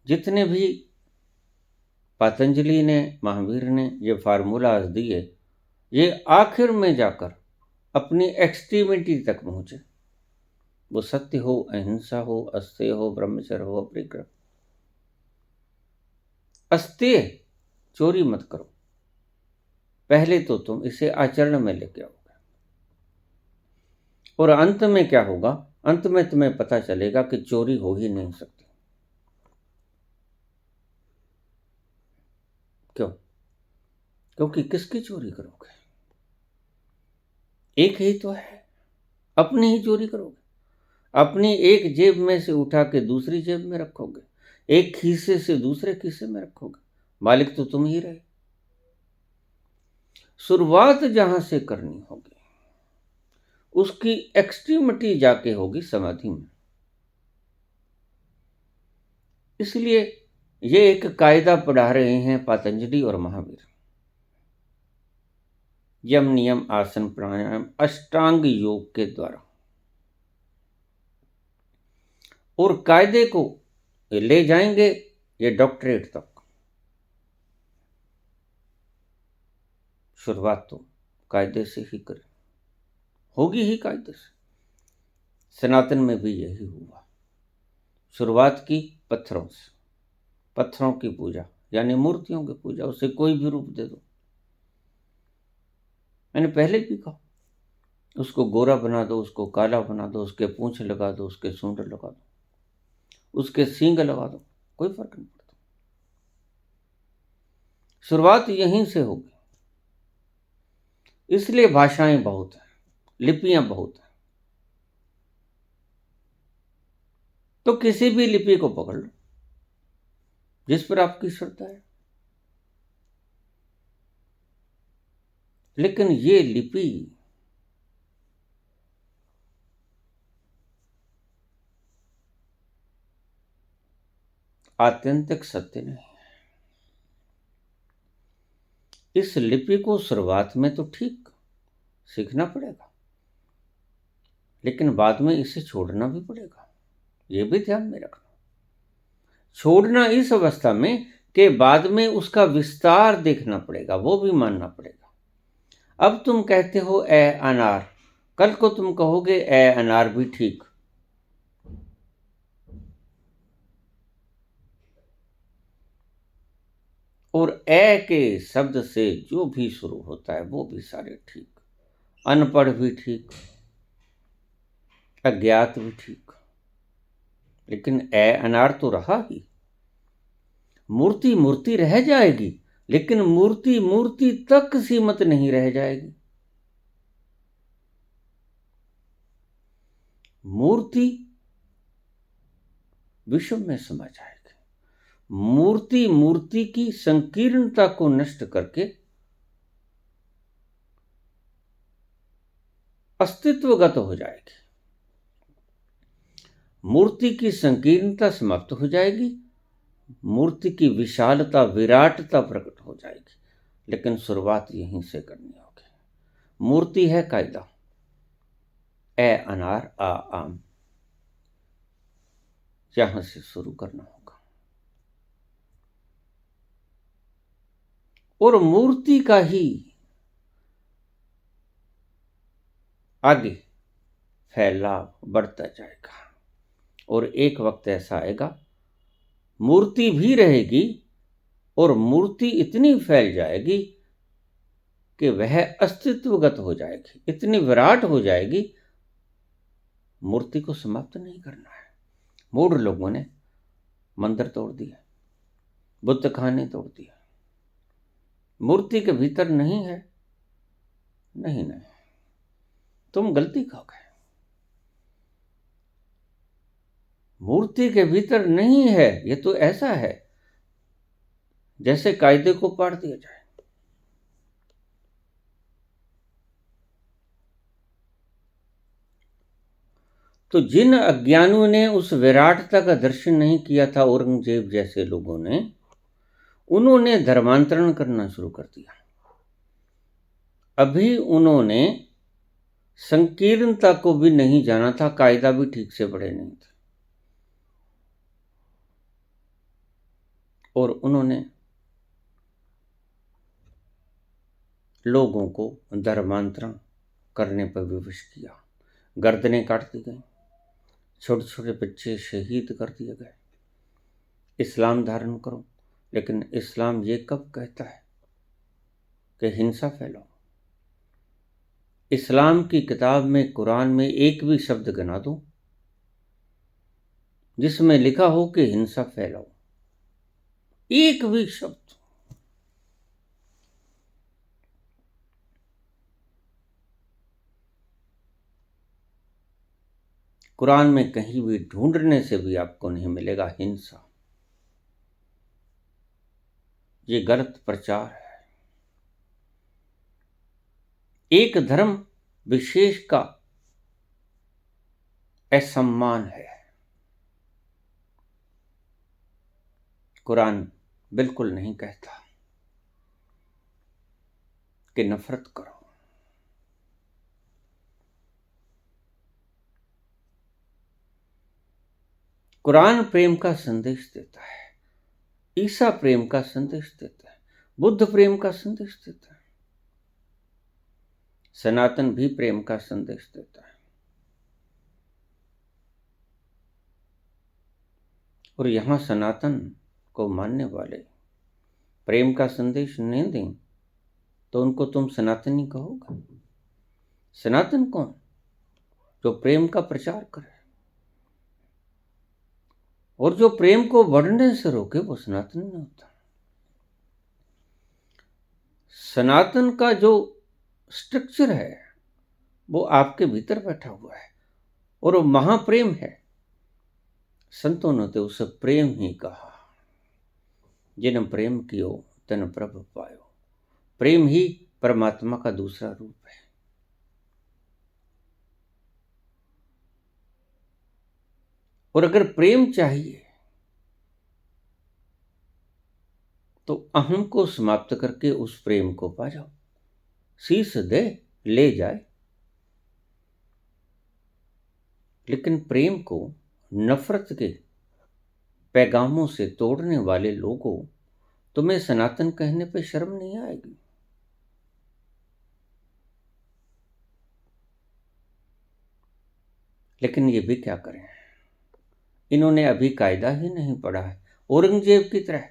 Speaker 1: जितने भी पतंजलि ने, महावीर ने ये फार्मूलाज दिए, ये आखिर में जाकर अपनी एक्सट्रीमिटी तक पहुंचे। वो सत्य हो, अहिंसा हो, अस्तेय हो, ब्रह्मचर्य हो, अपरिग्रह। अस्तेय, चोरी मत करो, पहले तो तुम इसे आचरण में लेके आओगे, और अंत में क्या होगा? अंत में तुम्हें पता चलेगा कि चोरी हो ही नहीं सकती। क्यों? क्योंकि किसकी चोरी करोगे? एक ही तो है, अपनी ही चोरी करोगे। अपनी एक जेब में से उठा के दूसरी जेब में रखोगे, एक खीसे से दूसरे खीसे में रखोगे। मालिक तो तुम ही रहे। शुरुआत जहां से करनी होगी उसकी एक्सट्रीमिटी जाके होगी समाधि में। इसलिए ये एक कायदा पढ़ा रहे हैं पतंजलि और महावीर। यम, नियम, आसन, प्राणायाम, अष्टांग योग के द्वारा और कायदे को ये ले जाएंगे ये डॉक्टरेट तक। शुरुआत तो कायदे से ही करें, होगी ही कायदे से। सनातन में भी यही हुआ। शुरुआत की पत्थरों से, पत्थरों की पूजा यानी मूर्तियों की पूजा, उसे कोई भी रूप दे दो। मैंने पहले भी कहा, उसको गोरा बना दो, उसको काला बना दो, उसके पूंछ लगा दो, उसके सूंड लगा दो, उसके सींग लगा दो, कोई फर्क नहीं पड़ता। शुरुआत यहीं से होगी। इसलिए भाषाएं बहुत हैं, लिपियां बहुत हैं। तो किसी भी लिपि को पकड़ लो जिस पर आपकी श्रद्धा है, लेकिन ये लिपि आत्यंतिक सत्य नहीं है। इस लिपि को शुरुआत में तो ठीक सीखना पड़ेगा, लेकिन बाद में इसे छोड़ना भी पड़ेगा। ये भी ध्यान में रखना। छोड़ना इस अवस्था में कि बाद में उसका विस्तार देखना पड़ेगा, वो भी मानना पड़ेगा। अब तुम कहते हो ए अनार, कल को तुम कहोगे ए अनार भी ठीक। और ए के शब्द से जो भी शुरू होता है वो भी सारे ठीक। अनपढ़ भी ठीक, अज्ञात भी ठीक, लेकिन ए अनार तो रहा ही। मूर्ति मूर्ति रह जाएगी, लेकिन मूर्ति मूर्ति तक सीमित नहीं रह जाएगी। मूर्ति विश्व में समा जाएगी। मूर्ति मूर्ति की संकीर्णता को नष्ट करके अस्तित्वगत हो जाएगी। मूर्ति की संकीर्णता समाप्त हो जाएगी, मूर्ति की विशालता विराटता प्रकट हो जाएगी। लेकिन शुरुआत यहीं से करनी होगी। मूर्ति है कायदा, ए अनार आ आम, यहां से शुरू करना होगा। और मूर्ति का ही आगे फैलाव बढ़ता जाएगा। और एक वक्त ऐसा आएगा, मूर्ति भी रहेगी और मूर्ति इतनी फैल जाएगी कि वह अस्तित्वगत हो जाएगी, इतनी विराट हो जाएगी, मूर्ति को समाप्त नहीं करना है। मूढ़ लोगों ने मंदिर तोड़ दिए, बुत खाने तोड़ दिए। मूर्ति के भीतर नहीं है, नहीं नहीं, तुम गलती खा गए। मूर्ति के भीतर नहीं है, ये तो ऐसा है जैसे कायदे को पाड़ दिया जाए। तो जिन अज्ञानियों ने उस विराटता का दर्शन नहीं किया था, औरंगजेब जैसे लोगों ने, उन्होंने धर्मांतरण करना शुरू कर दिया। अभी उन्होंने संकीर्णता को भी नहीं जाना था, कायदा भी ठीक से पढ़े नहीं थे, और उन्होंने लोगों को धर्मांतरण करने पर विवश किया। गर्दनें काट दी गई, छोटे छोटे बच्चे शहीद कर दिए गए। इस्लाम धारण करो, लेकिन इस्लाम ये कब कहता है कि हिंसा फैलाओ? इस्लाम की किताब में, कुरान में एक भी शब्द गिना दो जिसमें लिखा हो कि हिंसा फैलाओ, एक भी शब्द। कुरान में कहीं भी ढूंढने से भी आपको नहीं मिलेगा हिंसा। ये गलत प्रचार है। एक धर्म विशेष का असम्मान है। कुरान बिल्कुल नहीं कहता कि नफरत करो। कुरान प्रेम का संदेश देता है, ईसा प्रेम का संदेश देता है, बुद्ध प्रेम का संदेश देता है, सनातन भी प्रेम का संदेश देता है। और यहां सनातन को मानने वाले प्रेम का संदेश नहीं दें तो उनको तुम सनातनी कहोगे? सनातन कौन? जो प्रेम का प्रचार करे और जो प्रेम को बढ़ने से रोके वो सनातन नहीं होता। सनातन का जो स्ट्रक्चर है वो आपके भीतर बैठा हुआ है और वो महाप्रेम है। संतों ने तो उसे प्रेम ही कहा। जिन प्रेम कियो तन प्रभ पायो। प्रेम ही परमात्मा का दूसरा रूप है। और अगर प्रेम चाहिए तो अहम को समाप्त करके उस प्रेम को पा जाओ। शीश दे ले जाए। लेकिन प्रेम को नफरत के पैगामों से तोड़ने वाले लोगों तुम्हें सनातन कहने पे शर्म नहीं आएगी? लेकिन ये भी क्या करें, इन्होंने अभी कायदा ही नहीं पढ़ा है, औरंगजेब की तरह।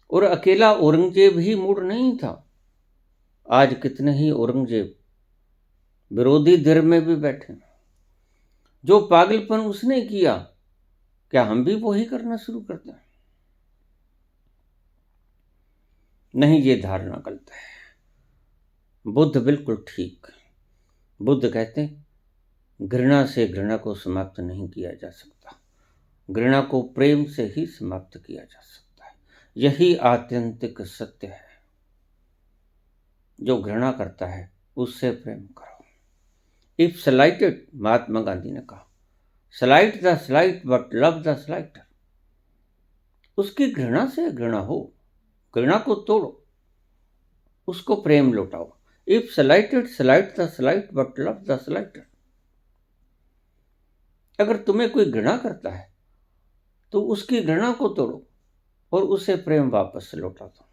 Speaker 1: और अकेला औरंगजेब ही मूड नहीं था, आज कितने ही औरंगजेब विरोधी धਿਰ में भी बैठे। जो पागलपन उसने किया क्या हम भी वही करना शुरू कर दें? नहीं, ये धारणा गलत है। बुद्ध बिल्कुल ठीक। बुद्ध कहते हैं घृणा से घृणा को समाप्त नहीं किया जा सकता, घृणा को प्रेम से ही समाप्त किया जा सकता है। यही आत्यंतिक सत्य है। जो घृणा करता है उससे प्रेम करो। इफ स्लाइटेड, महात्मा गांधी ने कहा, slight the slight but love the slighter. उसकी घृणा से घृणा हो, घृणा को तोड़ो, उसको प्रेम लौटाओ। If slighted slight the slight but love the slighter. अगर तुम्हें कोई घृणा करता है तो उसकी घृणा को तोड़ो और उसे प्रेम वापस से लौटा दो।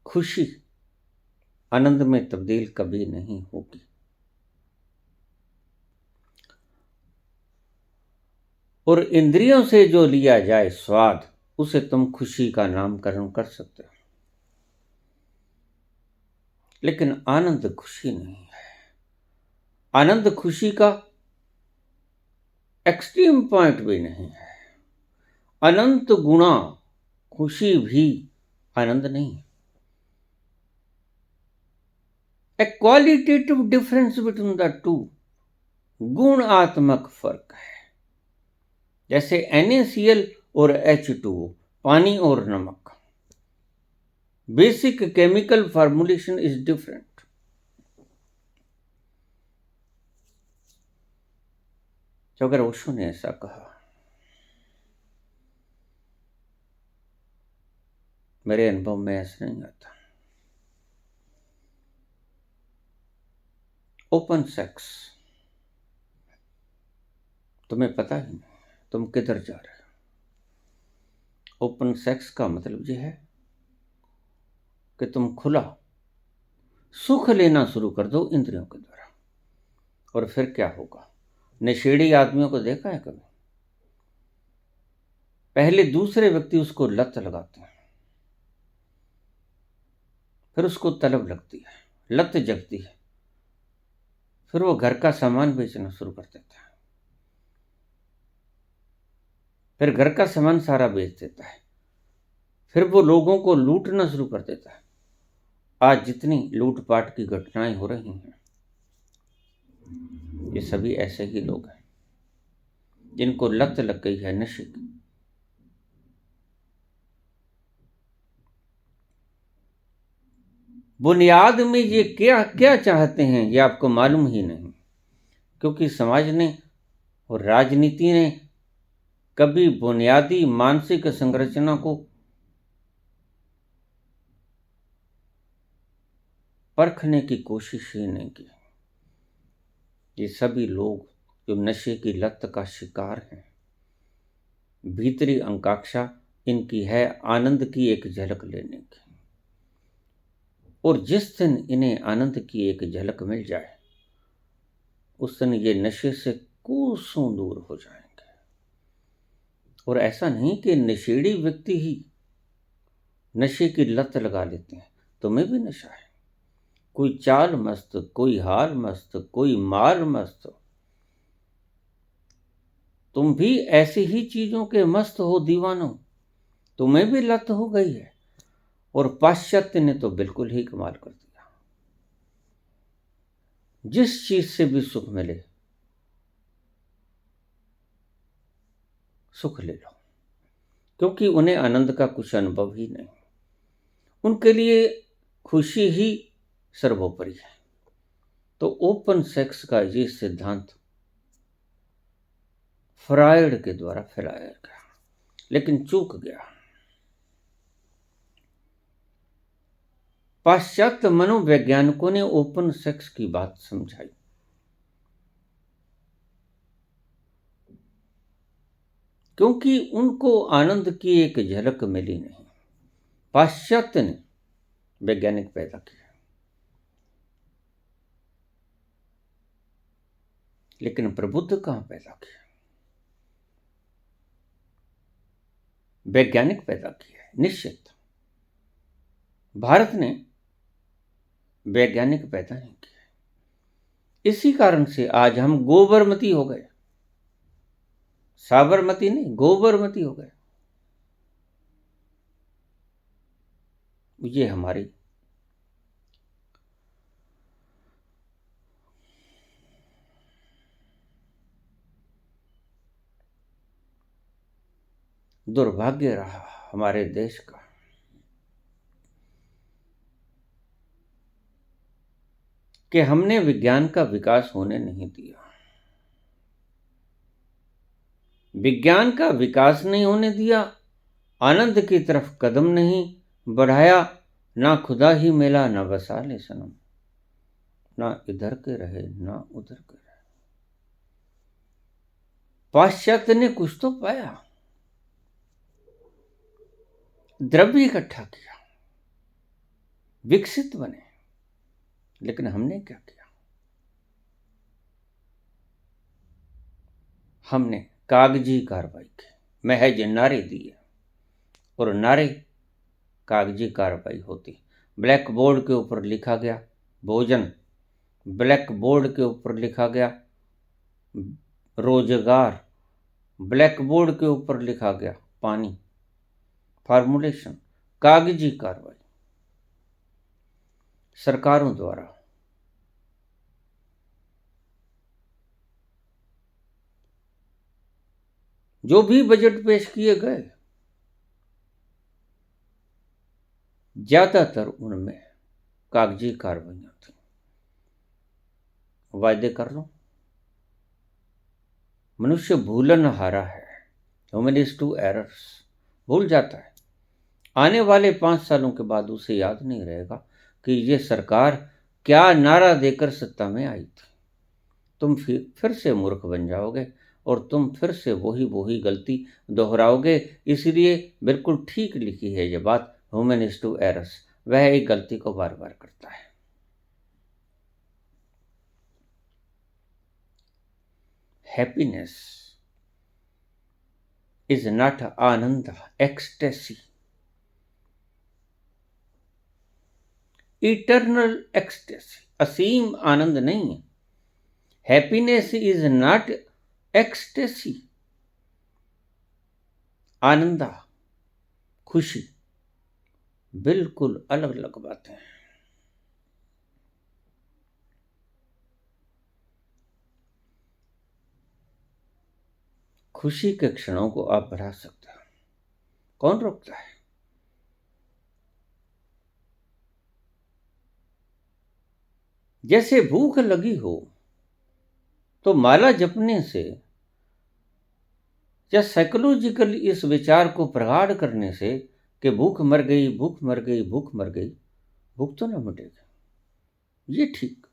Speaker 1: खुशी आनंद में तब्दील कभी नहीं होगी। और इंद्रियों से जो लिया जाए स्वाद, उसे तुम खुशी का नामकरण कर सकते हो। लेकिन आनंद खुशी नहीं है। आनंद खुशी का एक्सट्रीम पॉइंट भी नहीं है। अनंत गुणा खुशी भी आनंद नहीं है। ए qualitative difference between the to, गुणात्मक फर्क है। जैसे NaCl और H2O, पानी और नमक। Basic chemical formulation is different. तो अगर ओशो ने ऐसा कहा, मेरे अनुभव में ऐसा नहीं आता। ओपन सेक्स, तुम्हें पता ही नहीं तुम किधर जा रहे हो। ओपन सेक्स का मतलब यह है कि तुम खुला सुख लेना शुरू कर दो इंद्रियों के द्वारा। और फिर क्या होगा? नशेड़ी आदमियों को देखा है कभी? पहले दूसरे व्यक्ति उसको लत लगाते हैं, फिर उसको तलब लगती है, लत जगती है, फिर वो घर का सामान बेचना शुरू कर देता है, फिर घर का सामान सारा बेच देता है, फिर वो लोगों को लूटना शुरू कर देता है। आज जितनी लूटपाट की घटनाएं हो रही हैं, ये सभी ऐसे ही लोग हैं जिनको लत लग गई है नशे की। बुनियाद में ये क्या क्या चाहते हैं ये आपको मालूम ही नहीं, क्योंकि समाज ने और राजनीति ने कभी बुनियादी मानसिक संरचना को परखने की कोशिश ही नहीं की। ये सभी लोग जो नशे की लत का शिकार हैं, भीतरी आकांक्षा इनकी है आनंद की एक झलक लेने की, और जिस दिन इन्हें आनंद की एक झलक मिल जाए उस दिन ये नशे से कोसों दूर हो जाएंगे। और ऐसा नहीं कि नशेड़ी व्यक्ति ही नशे की लत लगा लेते हैं, तुम्हें भी नशा है। कोई चाल मस्त, कोई हाल मस्त, कोई माल मस्त, तुम भी ऐसी ही चीजों के मस्त हो दीवानो, तुम्हें भी लत हो गई है। और पाश्चात्य ने तो बिल्कुल ही कमाल कर दिया। जिस चीज से भी सुख मिले सुख ले लो, क्योंकि उन्हें आनंद का कुछ अनुभव ही नहीं। उनके लिए खुशी ही सर्वोपरि है। तो ओपन सेक्स का ये सिद्धांत फ्रायड के द्वारा फैलाया गया, लेकिन चूक गया। पाश्चात्य मनोवैज्ञानिकों ने ओपन सेक्स की बात समझाई, क्योंकि उनको आनंद की एक झलक मिली नहीं। पाश्चात्य ने वैज्ञानिक पैदा किया, लेकिन प्रबुद्ध कहां पैदा किया? वैज्ञानिक पैदा किया है, निश्चित। भारत ने वैज्ञानिक पैदा नहीं किया। इसी कारण से आज हम गोबरमती हो गए, साबरमती नहीं, गोबरमती हो गए। ये हमारी दुर्भाग्य रहा हमारे देश का। कि हमने विज्ञान का विकास होने नहीं दिया। विज्ञान का विकास नहीं होने दिया, आनंद की तरफ कदम नहीं बढ़ाया। ना खुदा ही मिला ना बसा ले सनम, ना इधर के रहे ना उधर के रहे। पाश्चात्य ने कुछ तो पाया, द्रव्य इकट्ठा किया, विकसित बने, लेकिन हमने क्या किया? हमने कागजी कार्रवाई की, महज नारे दिए, और नारे कागजी कार्रवाई होती। ब्लैक बोर्ड के ऊपर लिखा गया भोजन, ब्लैक बोर्ड के ऊपर लिखा गया रोजगार, ब्लैक बोर्ड के ऊपर लिखा गया पानी, फार्मूलेशन, कागजी कार्रवाई सरकारों द्वारा। जो भी बजट पेश किए गए ज्यादातर उनमें कागजी कार्रवाइयां थी। वायदे कर लो, मनुष्य भूलन हारा है, ह्यूमन इज टू एरर्स, भूल जाता है। आने वाले 5 सालों के बाद उसे याद नहीं रहेगा कि ये सरकार क्या नारा देकर सत्ता में आई थी। तुम फिर से मूर्ख बन जाओगे और तुम फिर से वही गलती दोहराओगे। इसलिए बिल्कुल ठीक लिखी है ये बात, ह्यूमन इज टू एरर्स, वह एक गलती को बार बार करता है। Happiness is not anand, ecstasy, eternal ecstasy, असीम आनंद नहीं है। Happiness is not ecstasy, ananda, खुशी, बिल्कुल अलग अलग बातें हैं। खुशी के क्षणों को आप बढ़ा सकते हो, कौन रोकता है? जैसे भूख लगी हो तो माला जपने से या साइकोलॉजिकल इस विचार को प्रगाढ़ करने से कि भूख मर गई, भूख मर गई, भूख मर गई, भूख तो ना मिटेगी। ये ठीक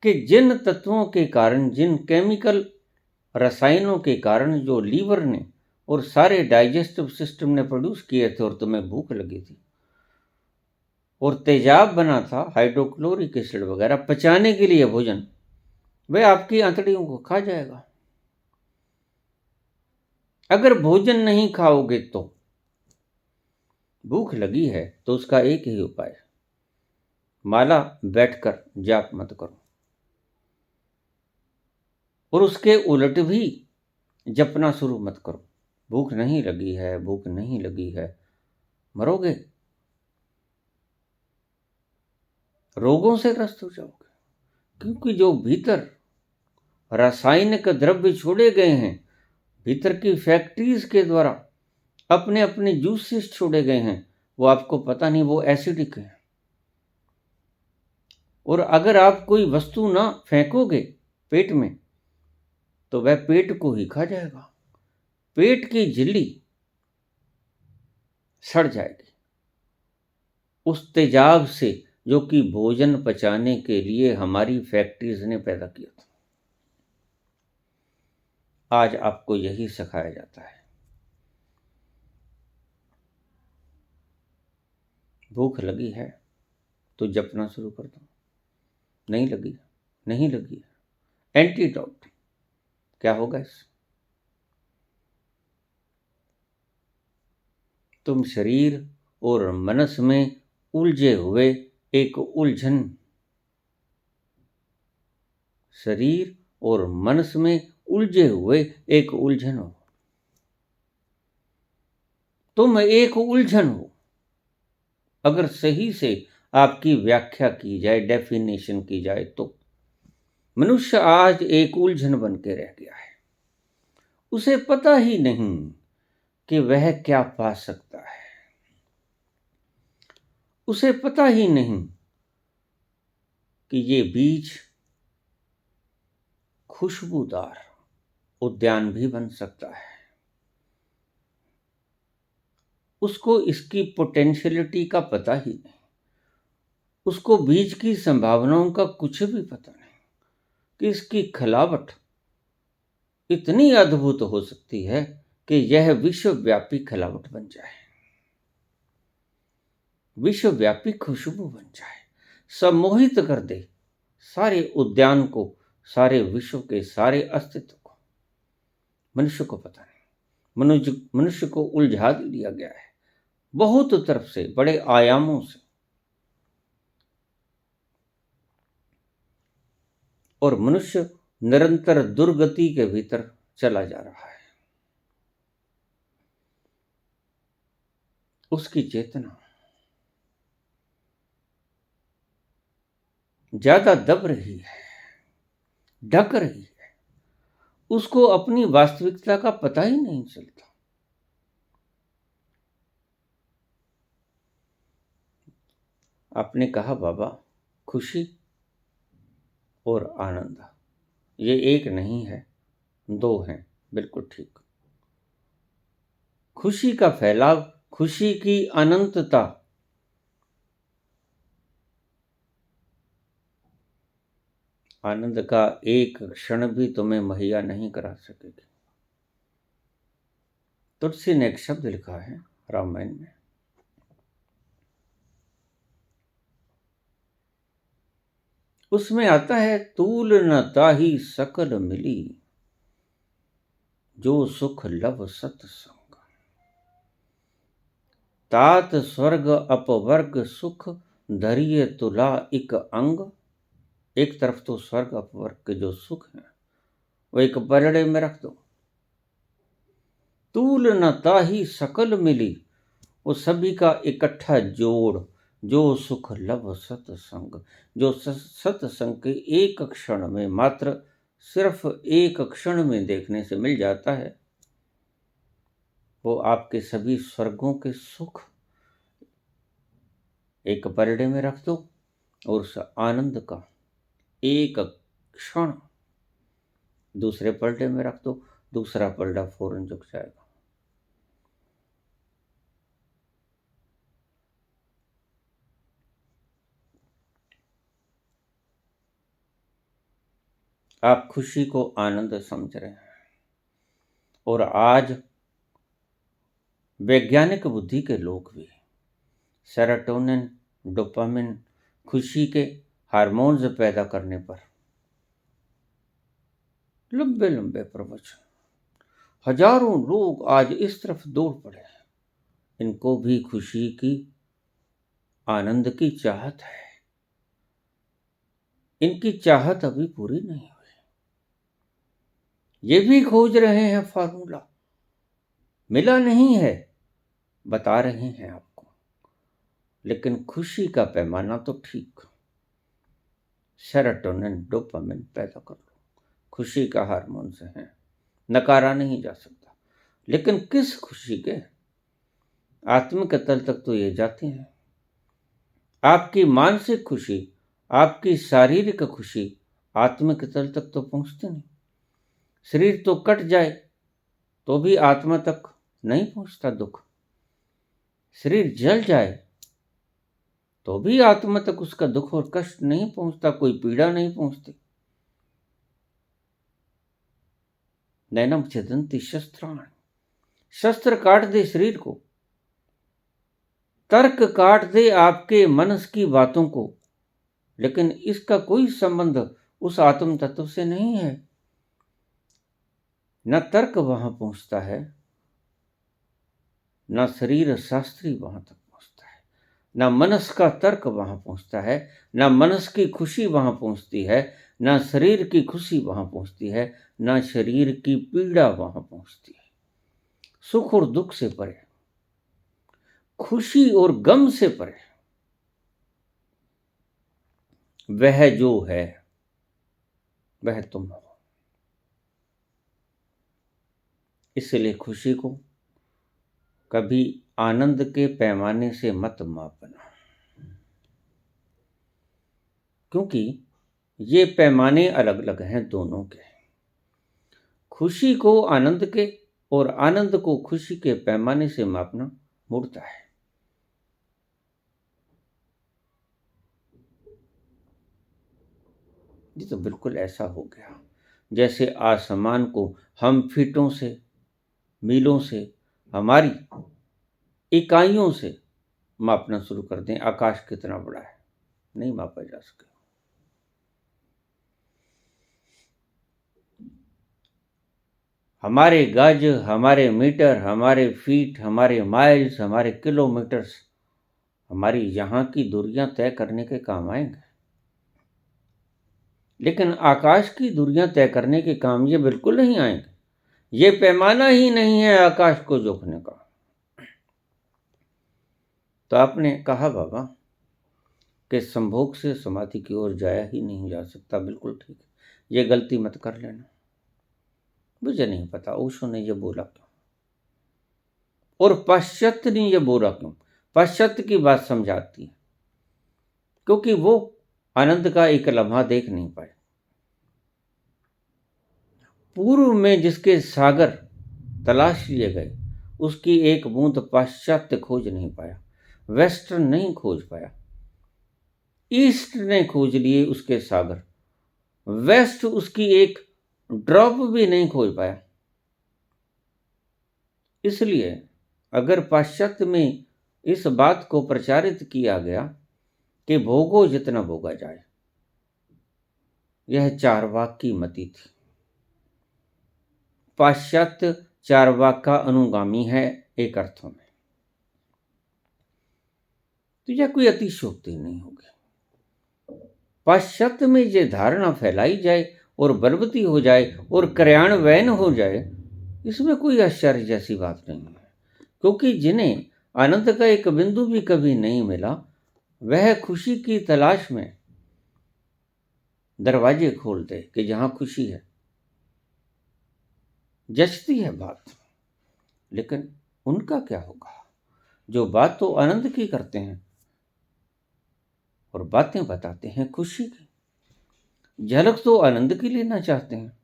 Speaker 1: कि जिन तत्वों के कारण, जिन केमिकल रसायनों के कारण जो लीवर ने और सारे डाइजेस्टिव सिस्टम ने प्रोड्यूस किए थे और तुम्हें भूख लगी थी और तेजाब बना था, हाइड्रोक्लोरिक एसिड वगैरह पचाने के लिए भोजन, वह आपकी आंतड़ियों को खा जाएगा। अगर भोजन नहीं खाओगे तो भूख लगी है तो उसका एक ही उपाय, माला बैठकर जाप मत करो और उसके उलट भी जपना शुरू मत करो। भूख नहीं लगी है, भूख नहीं लगी है, मरोगे, रोगों से ग्रस्त हो जाओगे। क्योंकि जो भीतर रासायनिक द्रव्य छोड़े गए हैं, भीतर की फैक्ट्रीज के द्वारा अपने अपने जूसेस छोड़े गए हैं, वो आपको पता नहीं, वो एसिडिक है। और अगर आप कोई वस्तु ना फेंकोगे पेट में तो वह पेट को ही खा जाएगा। पेट की झिल्ली सड़ जाएगी उस तेजाब से जो कि भोजन पचाने के लिए हमारी फैक्ट्रीज ने पैदा किया था। आज आपको यही सिखाया जाता है। भूख लगी है तो जपना शुरू कर दो, नहीं लगी, नहीं लगी, एंटीडोट क्या होगा इस, तुम शरीर और मनस में उलझे हुए एक उलझन, शरीर और मनस में उलझे हुए एक उलझन हो। तुम एक उलझन हो। अगर सही से आपकी व्याख्या की जाए, डेफिनेशन की जाए तो मनुष्य आज एक उलझन बन के रह गया है। उसे पता ही नहीं कि वह क्या पा सकता है। उसे पता ही नहीं कि ये बीज खुशबूदार उद्यान भी बन सकता है। उसको इसकी पोटेंशियलिटी का पता ही नहीं। उसको बीज की संभावनाओं का कुछ भी पता नहीं कि इसकी खिलावट इतनी अद्भुत हो सकती है कि यह विश्वव्यापी खिलावट बन जाए, विश्वव्यापी खुशबू बन जाए, सम्मोहित कर दे सारे उद्यान को, सारे विश्व के सारे अस्तित्व को। मनुष्य को पता नहीं। मनुष्य को उलझा दिया गया है बहुत तरफ से, बड़े आयामों से, और मनुष्य निरंतर दुर्गति के भीतर चला जा रहा है। उसकी चेतना ज्यादा दब रही है, ढक रही है, उसको अपनी वास्तविकता का पता ही नहीं चलता। आपने कहा बाबा खुशी और आनंद ये एक नहीं है, दो हैं। बिल्कुल ठीक। खुशी का फैलाव, खुशी की अनंतता, आनंद का एक क्षण भी तुम्हें मुहैया नहीं करा सकेगी। तुलसी ने एक शब्द लिखा है रामायण में, उसमें आता है तूल न ताही सकल मिली, जो सुख लव सत्संग, तात स्वर्ग अपवर्ग सुख, धरिय तुला इक अंग। एक तरफ तो स्वर्ग अपवर्ग के जो सुख है वो एक पलड़े में रख दो। तूल न ताही सकल मिली, वो सभी का इकट्ठा जोड़, जो सुख लव सत्संग, जो सत्संग के एक क्षण में, मात्र सिर्फ एक क्षण में देखने से मिल जाता है, वो आपके सभी स्वर्गों के सुख एक पलड़े में रख दो और उस आनंद का एक क्षण दूसरे पलड़े में रख दो। दूसरा पलड़ा फौरन झुक जाएगा। आप खुशी को आनंद समझ रहे हैं, और आज वैज्ञानिक बुद्धि के लोग भी सेरोटोनिन, डोपामिन, खुशी के हार्मोन्स पैदा करने पर लंबे लंबे प्रवचन, हजारों लोग आज इस तरफ दौड़ पड़े हैं। इनको भी खुशी की, आनंद की चाहत है। इनकी चाहत अभी पूरी नहीं हुई। ये भी खोज रहे हैं फार्मूला, मिला नहीं है, बता रहे हैं आपको। लेकिन खुशी का पैमाना तो ठीक, सेरोटोनिन, डोपामिन पैदा कर लो, खुशी का हार्मोन से है, नकारा नहीं जा सकता। लेकिन किस खुशी के? आत्मिक तल तक तो ये जाते हैं। आपकी मानसिक खुशी, आपकी शारीरिक खुशी आत्मिक तल तक तो पहुंचती नहीं। शरीर तो कट जाए तो भी आत्मा तक नहीं पहुंचता दुख। शरीर जल जाए तो भी आत्मा तक उसका दुख और कष्ट नहीं पहुंचता, कोई पीड़ा नहीं पहुंचती। नैनम छिदन्ति शस्त्राणि, शस्त्र काट दे शरीर को, तर्क काट दे आपके मनस की बातों को, लेकिन इसका कोई संबंध उस आत्म तत्व से नहीं है। न तर्क वहां पहुंचता है, न शरीर शास्त्री वहां तक पहुंचता है, न मनस का तर्क वहां पहुंचता है, न मनस की खुशी वहां पहुंचती है, न शरीर की खुशी वहां पहुंचती है, न शरीर की पीड़ा वहां पहुंचती है। सुख और दुख से परे, खुशी और गम से परे वह जो है वह तुम हो। इसलिए खुशी को कभी आनंद के पैमाने से मत मापना, क्योंकि ये पैमाने अलग अलग हैं दोनों के। खुशी को आनंद के और आनंद को खुशी के पैमाने से मापना मूर्खता है। ये तो बिल्कुल ऐसा हो गया जैसे आसमान को हम फीटों से, मीलों से, हमारी इकाइयों से मापना शुरू कर दें। आकाश कितना बड़ा है, नहीं मापा जा सके। हमारे गज, हमारे मीटर, हमारे फीट, हमारे माइल्स, हमारे किलोमीटर्स हमारी यहाँ की दूरियां तय करने के काम आएंगे, लेकिन आकाश की दूरियां तय करने के काम ये बिल्कुल नहीं आएंगे। ये पैमाना ही नहीं है आकाश को जोखने का। तो आपने कहा बाबा कि संभोग से समाधि की ओर जाया ही नहीं जा सकता। बिल्कुल ठीक है, ये गलती मत कर लेना। मुझे नहीं पता ओशो ने ये बोला क्यों, और पाश्चात्य ने ये बोला क्यों। पाश्चात्य की बात समझाती है, क्योंकि वो आनंद का एक लम्हा देख नहीं पाए। पूर्व में जिसके सागर तलाश लिए गए, उसकी एक बूंद पाश्चात्य खोज नहीं पाया, वेस्टर्न नहीं खोज पाया। ईस्ट ने खोज लिए उसके सागर, वेस्ट उसकी एक ड्रॉप भी नहीं खोज पाया। इसलिए अगर पाश्चात्य में इस बात को प्रचारित किया गया कि भोगो जितना भोगा जाए, यह चारवाक की मति थी। पाश्चात्य चारवाक का अनुगामी है एक अर्थों में, तो यह कोई अतिशयोक्ति नहीं होगी। पाश्चात्य में यह धारणा फैलाई जाए और बलवती हो जाए और कार्यान्वयन हो जाए, इसमें कोई आश्चर्य जैसी बात नहीं है। क्योंकि जिन्हें आनंद का एक बिंदु भी कभी नहीं मिला, वह खुशी की तलाश में दरवाजे खोलते कि जहां खुशी है। जचती है बात, लेकिन उनका क्या होगा जो बात तो आनंद की करते हैं और बातें बताते हैं खुशी की। झलक तो आनंद की लेना चाहते हैं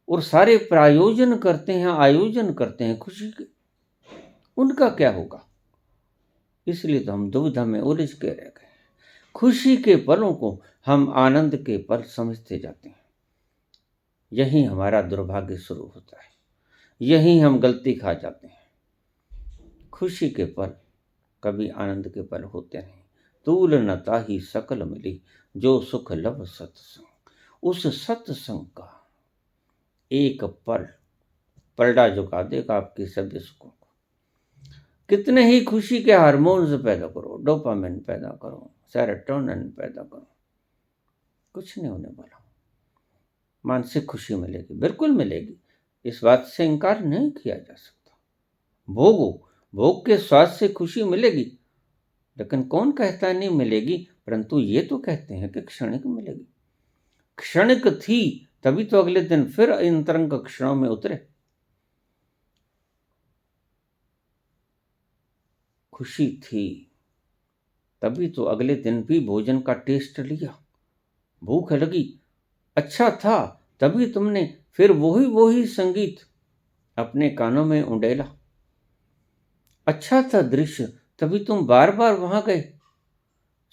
Speaker 1: और सारे प्रायोजन करते हैं, आयोजन करते हैं खुशी के, उनका क्या होगा? इसलिए तो हम दुविधा में उलझ के रह गए। खुशी के पलों को हम आनंद के पल समझते जाते हैं। यही हमारा दुर्भाग्य शुरू होता है, यही हम गलती खा जाते हैं। खुशी के पल कभी आनंद के पल होते नहीं। तूल न ताही सकल मिली, जो सुख लब सत्संग। उस सत्संग का एक पल पलड़ा झुका देगा आपके सभी सुखों को। कितने ही खुशी के हार्मोन्स पैदा करो, डोपामिन पैदा करो, सेरोटोनिन पैदा करो, कुछ नहीं होने वाला। मानसिक खुशी मिलेगी, बिल्कुल मिलेगी, इस बात से इनकार नहीं किया जा सकता। भोगो, भोग के स्वाद से खुशी मिलेगी, लेकिन कौन कहता है नहीं मिलेगी? परंतु ये तो कहते हैं कि क्षणिक मिलेगी। क्षणिक थी तभी तो अगले दिन फिर इन तरंग क्षणों में उतरे। खुशी थी तभी तो अगले दिन भी भोजन का टेस्ट लिया। भूख लगी, अच्छा था तभी तुमने फिर वही संगीत अपने कानों में उंडेला। अच्छा था दृश्य तभी तुम बार बार वहां गए।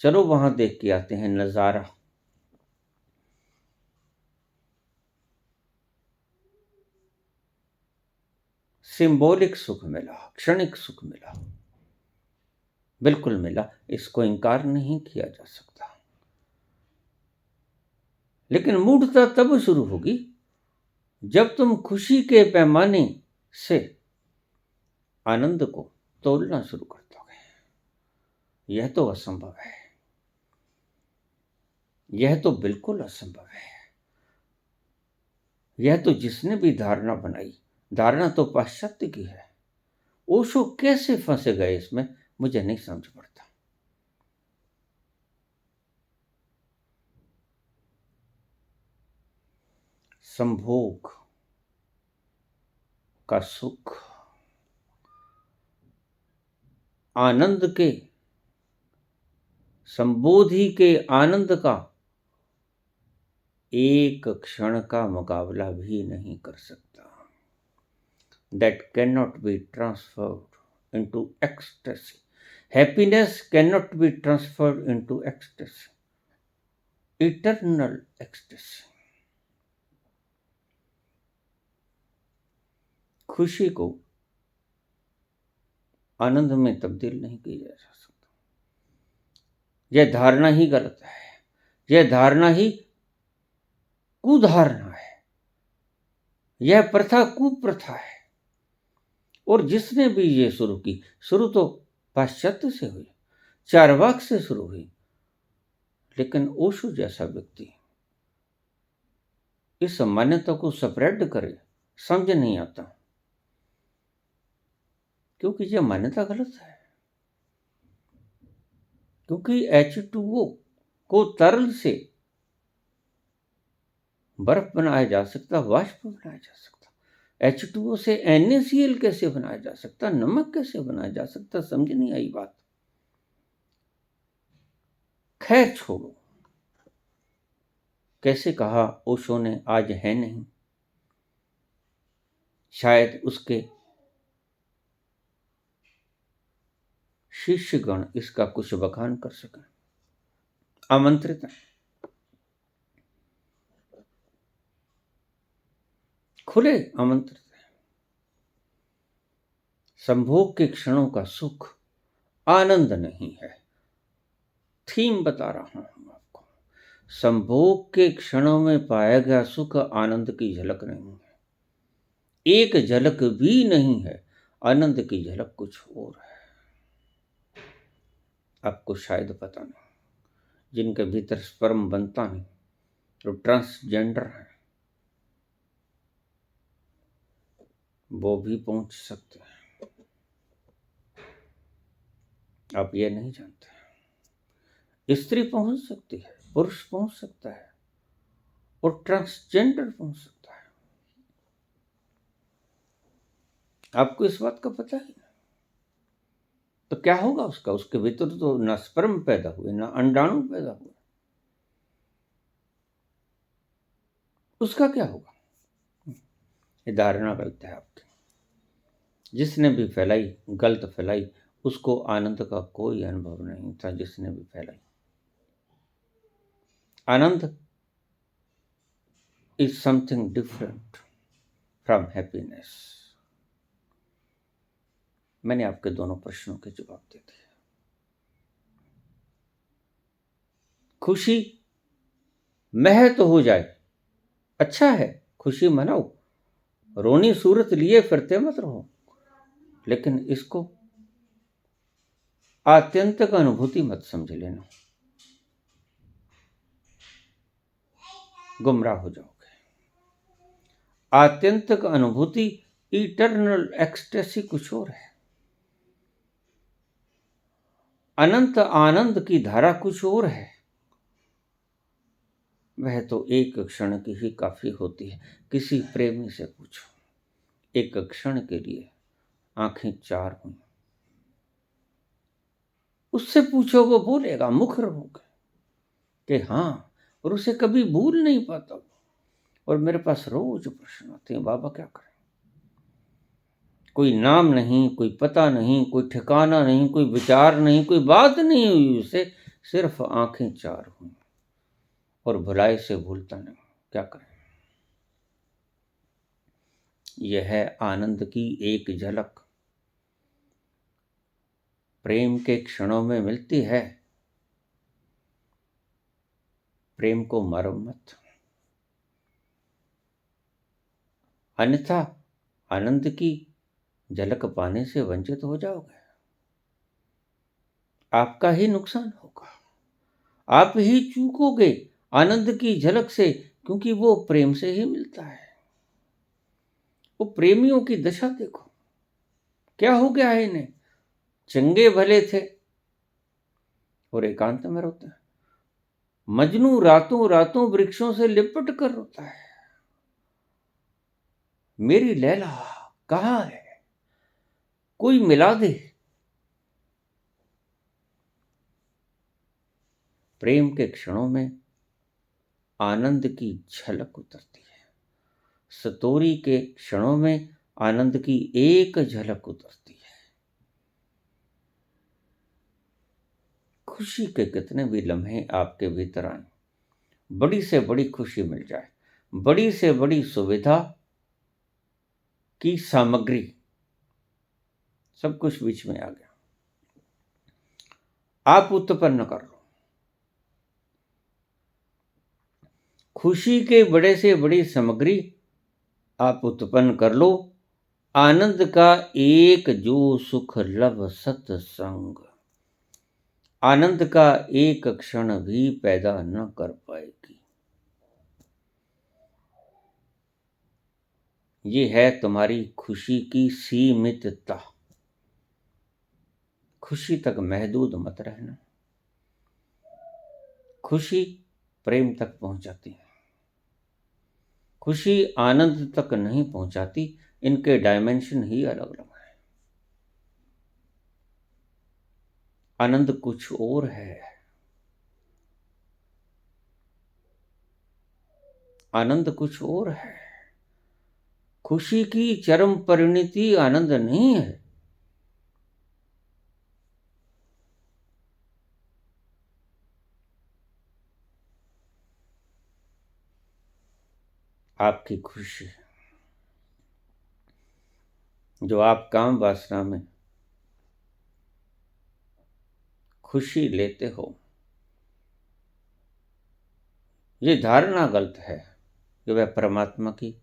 Speaker 1: चलो वहां देख के आते हैं नजारा। सिंबॉलिक सुख मिला, क्षणिक सुख मिला, बिल्कुल मिला, इसको इनकार नहीं किया जा सकता। लेकिन मूढ़ता तब शुरू होगी जब तुम खुशी के पैमाने से आनंद को तोलना शुरू कर दोगे। यह तो असंभव है, यह तो बिल्कुल असंभव है। यह तो जिसने भी धारणा बनाई, धारणा तो पाश्चात्य की है। ओशो कैसे फंसे गए इसमें, मुझे नहीं समझ पड़ता। संभोग का सुख, आनंद के, संबोधि के आनंद का एक क्षण का मुकाबला भी नहीं कर सकता। That cannot be transferred into ecstasy. Happiness cannot be transferred into ecstasy. Eternal ecstasy. खुशी को आनंद में तब्दील नहीं किया जा सकता। यह धारणा ही गलत है, यह धारणा ही कुधारणा है, यह प्रथा कुप्रथा है। और जिसने भी ये शुरू की, शुरू तो पाश्चात्य से हुई, चारवाक से शुरू हुई, लेकिन ओशो जैसा व्यक्ति इस मान्यता को स्प्रेड करे, समझ नहीं आता, क्योंकि यह मान्यता गलत है। क्योंकि H2O को तरल से बर्फ बनाया जा सकता, वाष्प बनाया जा सकता। H2O से NaCl कैसे बनाया जा सकता, नमक कैसे बनाया जा सकता, समझ नहीं आई बात। खैर छोड़ो, कैसे कहा ओशो ने, आज है नहीं। शायद उसके शिष्यगण इसका कुछ बखान कर सकें। आमंत्रित है, खुले आमंत्रित है। संभोग के क्षणों का सुख आनंद नहीं है। थीम बता रहा हूं आपको, संभोग के क्षणों में पाया गया सुख आनंद की झलक नहीं है, एक झलक भी नहीं है। आनंद की झलक कुछ और है, आपको शायद पता नहीं। जिनके भीतर स्पर्म बनता नहीं, जो ट्रांसजेंडर है, वो भी पहुंच सकते हैं। आप ये नहीं जानते। स्त्री पहुंच सकती है, पुरुष पहुंच सकता है, और ट्रांसजेंडर पहुंच सकता है। आपको इस बात का पता है? तो क्या होगा उसका? उसके भीतर तो ना स्पर्म पैदा हुए, ना अंडाणु पैदा हुए, उसका क्या होगा? ये धारणा गलत है आपकी। जिसने भी फैलाई, गलत फैलाई, उसको आनंद का कोई अनुभव नहीं था। जिसने भी फैलाई, anand is something different from happiness. मैंने आपके दोनों प्रश्नों के जवाब दे दिए। खुशी मह तो हो जाए, अच्छा है, खुशी मनाओ, रोनी सूरत लिए फिरते मत रहो, लेकिन इसको आत्यंतिक अनुभूति मत समझ लेना, गुमराह हो जाओगे। आत्यंतिक अनुभूति, इटर्नल एक्सटेसी कुछ और है। अनंत आनंद की धारा कुछ और है। वह तो एक क्षण की ही काफी होती है। किसी प्रेमी से पूछो, एक क्षण के लिए आंखें चार हुई, उससे पूछो, वो बोलेगा, मुखर होगा कि हाँ, और उसे कभी भूल नहीं पाता। और मेरे पास रोज प्रश्न आते हैं, बाबा क्या करें? कोई नाम नहीं, कोई पता नहीं, कोई ठिकाना नहीं, कोई विचार नहीं, कोई बात नहीं हुई उसे, सिर्फ आंखें चार हुई और भुलाए से भूलता नहीं, क्या करें? यह है आनंद की एक झलक, प्रेम के क्षणों में मिलती है। प्रेम को मारो मत, अन्यथा आनंद की झलक पाने से वंचित हो जाओगे। आपका ही नुकसान होगा, आप ही चूकोगे आनंद की झलक से, क्योंकि वो प्रेम से ही मिलता है। वो प्रेमियों की दशा देखो, क्या हो गया है इन्हें? चंगे भले थे और एकांत में रोते हैं। मजनू रातों रातों वृक्षों से लिपट कर रोता है, मेरी लैला कहाँ है, कोई मिला दे। प्रेम के क्षणों में आनंद की झलक उतरती है, सतोरी के क्षणों में आनंद की एक झलक उतरती है। खुशी के कितने भी लम्हे आपके भीतर आए, बड़ी से बड़ी खुशी मिल जाए, बड़ी से बड़ी सुविधा की सामग्री, सब कुछ बीच में आ गया, आप उत्पन्न कर लो। खुशी के बड़े से बड़ी सामग्री आप उत्पन्न कर लो। आनंद का एक जो सुख लब सत्संग, आनंद का एक क्षण भी पैदा न कर पाएगी। ये है तुम्हारी खुशी की सीमितता। खुशी तक महदूद मत रहना। खुशी प्रेम तक पहुंचाती है, खुशी आनंद तक नहीं पहुंचाती। इनके डायमेंशन ही अलग अलग है। आनंद कुछ और है, आनंद कुछ और है। खुशी की चरम परिणति आनंद नहीं है। आपकी खुशी जो आप काम वासना में खुशी लेते हो, ये धारणा गलत है कि वह परमात्मा की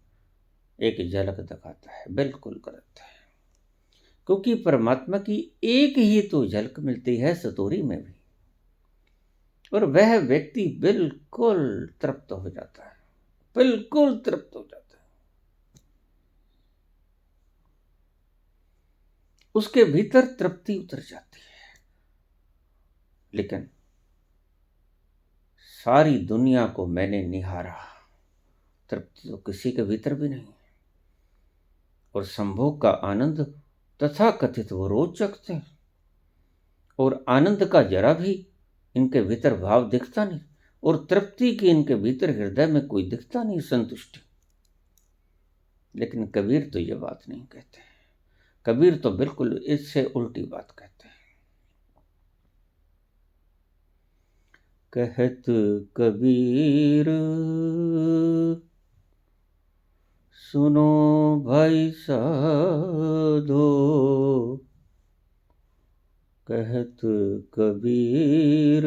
Speaker 1: एक झलक दिखाता है। बिल्कुल गलत है, क्योंकि परमात्मा की एक ही तो झलक मिलती है सतोरी में भी, और वह व्यक्ति बिल्कुल तृप्त हो जाता है, बिल्कुल तृप्त हो जाता है। उसके भीतर तृप्ति उतर जाती है। लेकिन सारी दुनिया को मैंने निहारा, तृप्ति तो किसी के भीतर भी नहीं। और संभोग का आनंद तथा कथित वो रोज चखते हैं, और आनंद का जरा भी इनके भीतर भाव दिखता नहीं, और तृप्ति की इनके भीतर हृदय में कोई दिखता नहीं संतुष्टि। लेकिन कबीर तो ये बात नहीं कहते। कबीर तो बिल्कुल इससे उल्टी बात कहते हैं। कहत कबीर सुनो भाई साधो, कहत कबीर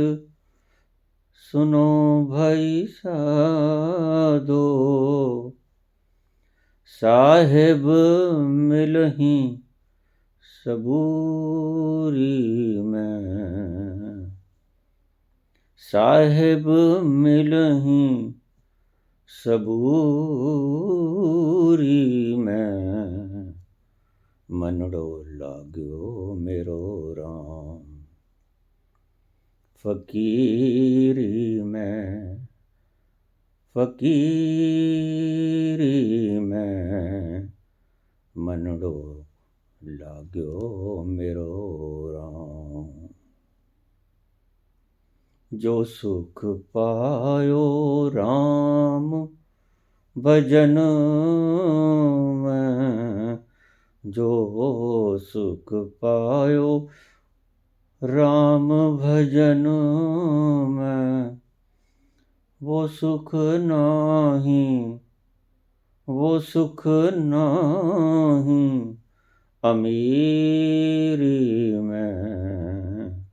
Speaker 1: सुनो भाई साधो, साहेब मिलहीं सबूरी में, साहेब मिलहीं सबूरी में, मनड़ो लाग्यो मेरो राम, फकीरी में, फकीरी में, मनड़ो लाग्यो मेरो राम। जो सुख पायो राम भजन में, जो सुख पायो राम भजन में, वो सुख नहीं, वो सुख नहीं अमीरी में,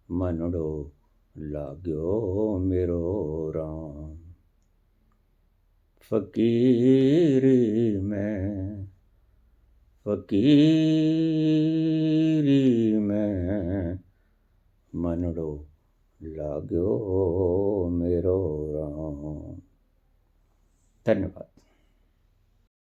Speaker 1: मनड़ो लाग्यो मेरो राम, फकीरी में, फकीरी में, मनड़ो लाग्यो मेरो राम। धन्यवाद।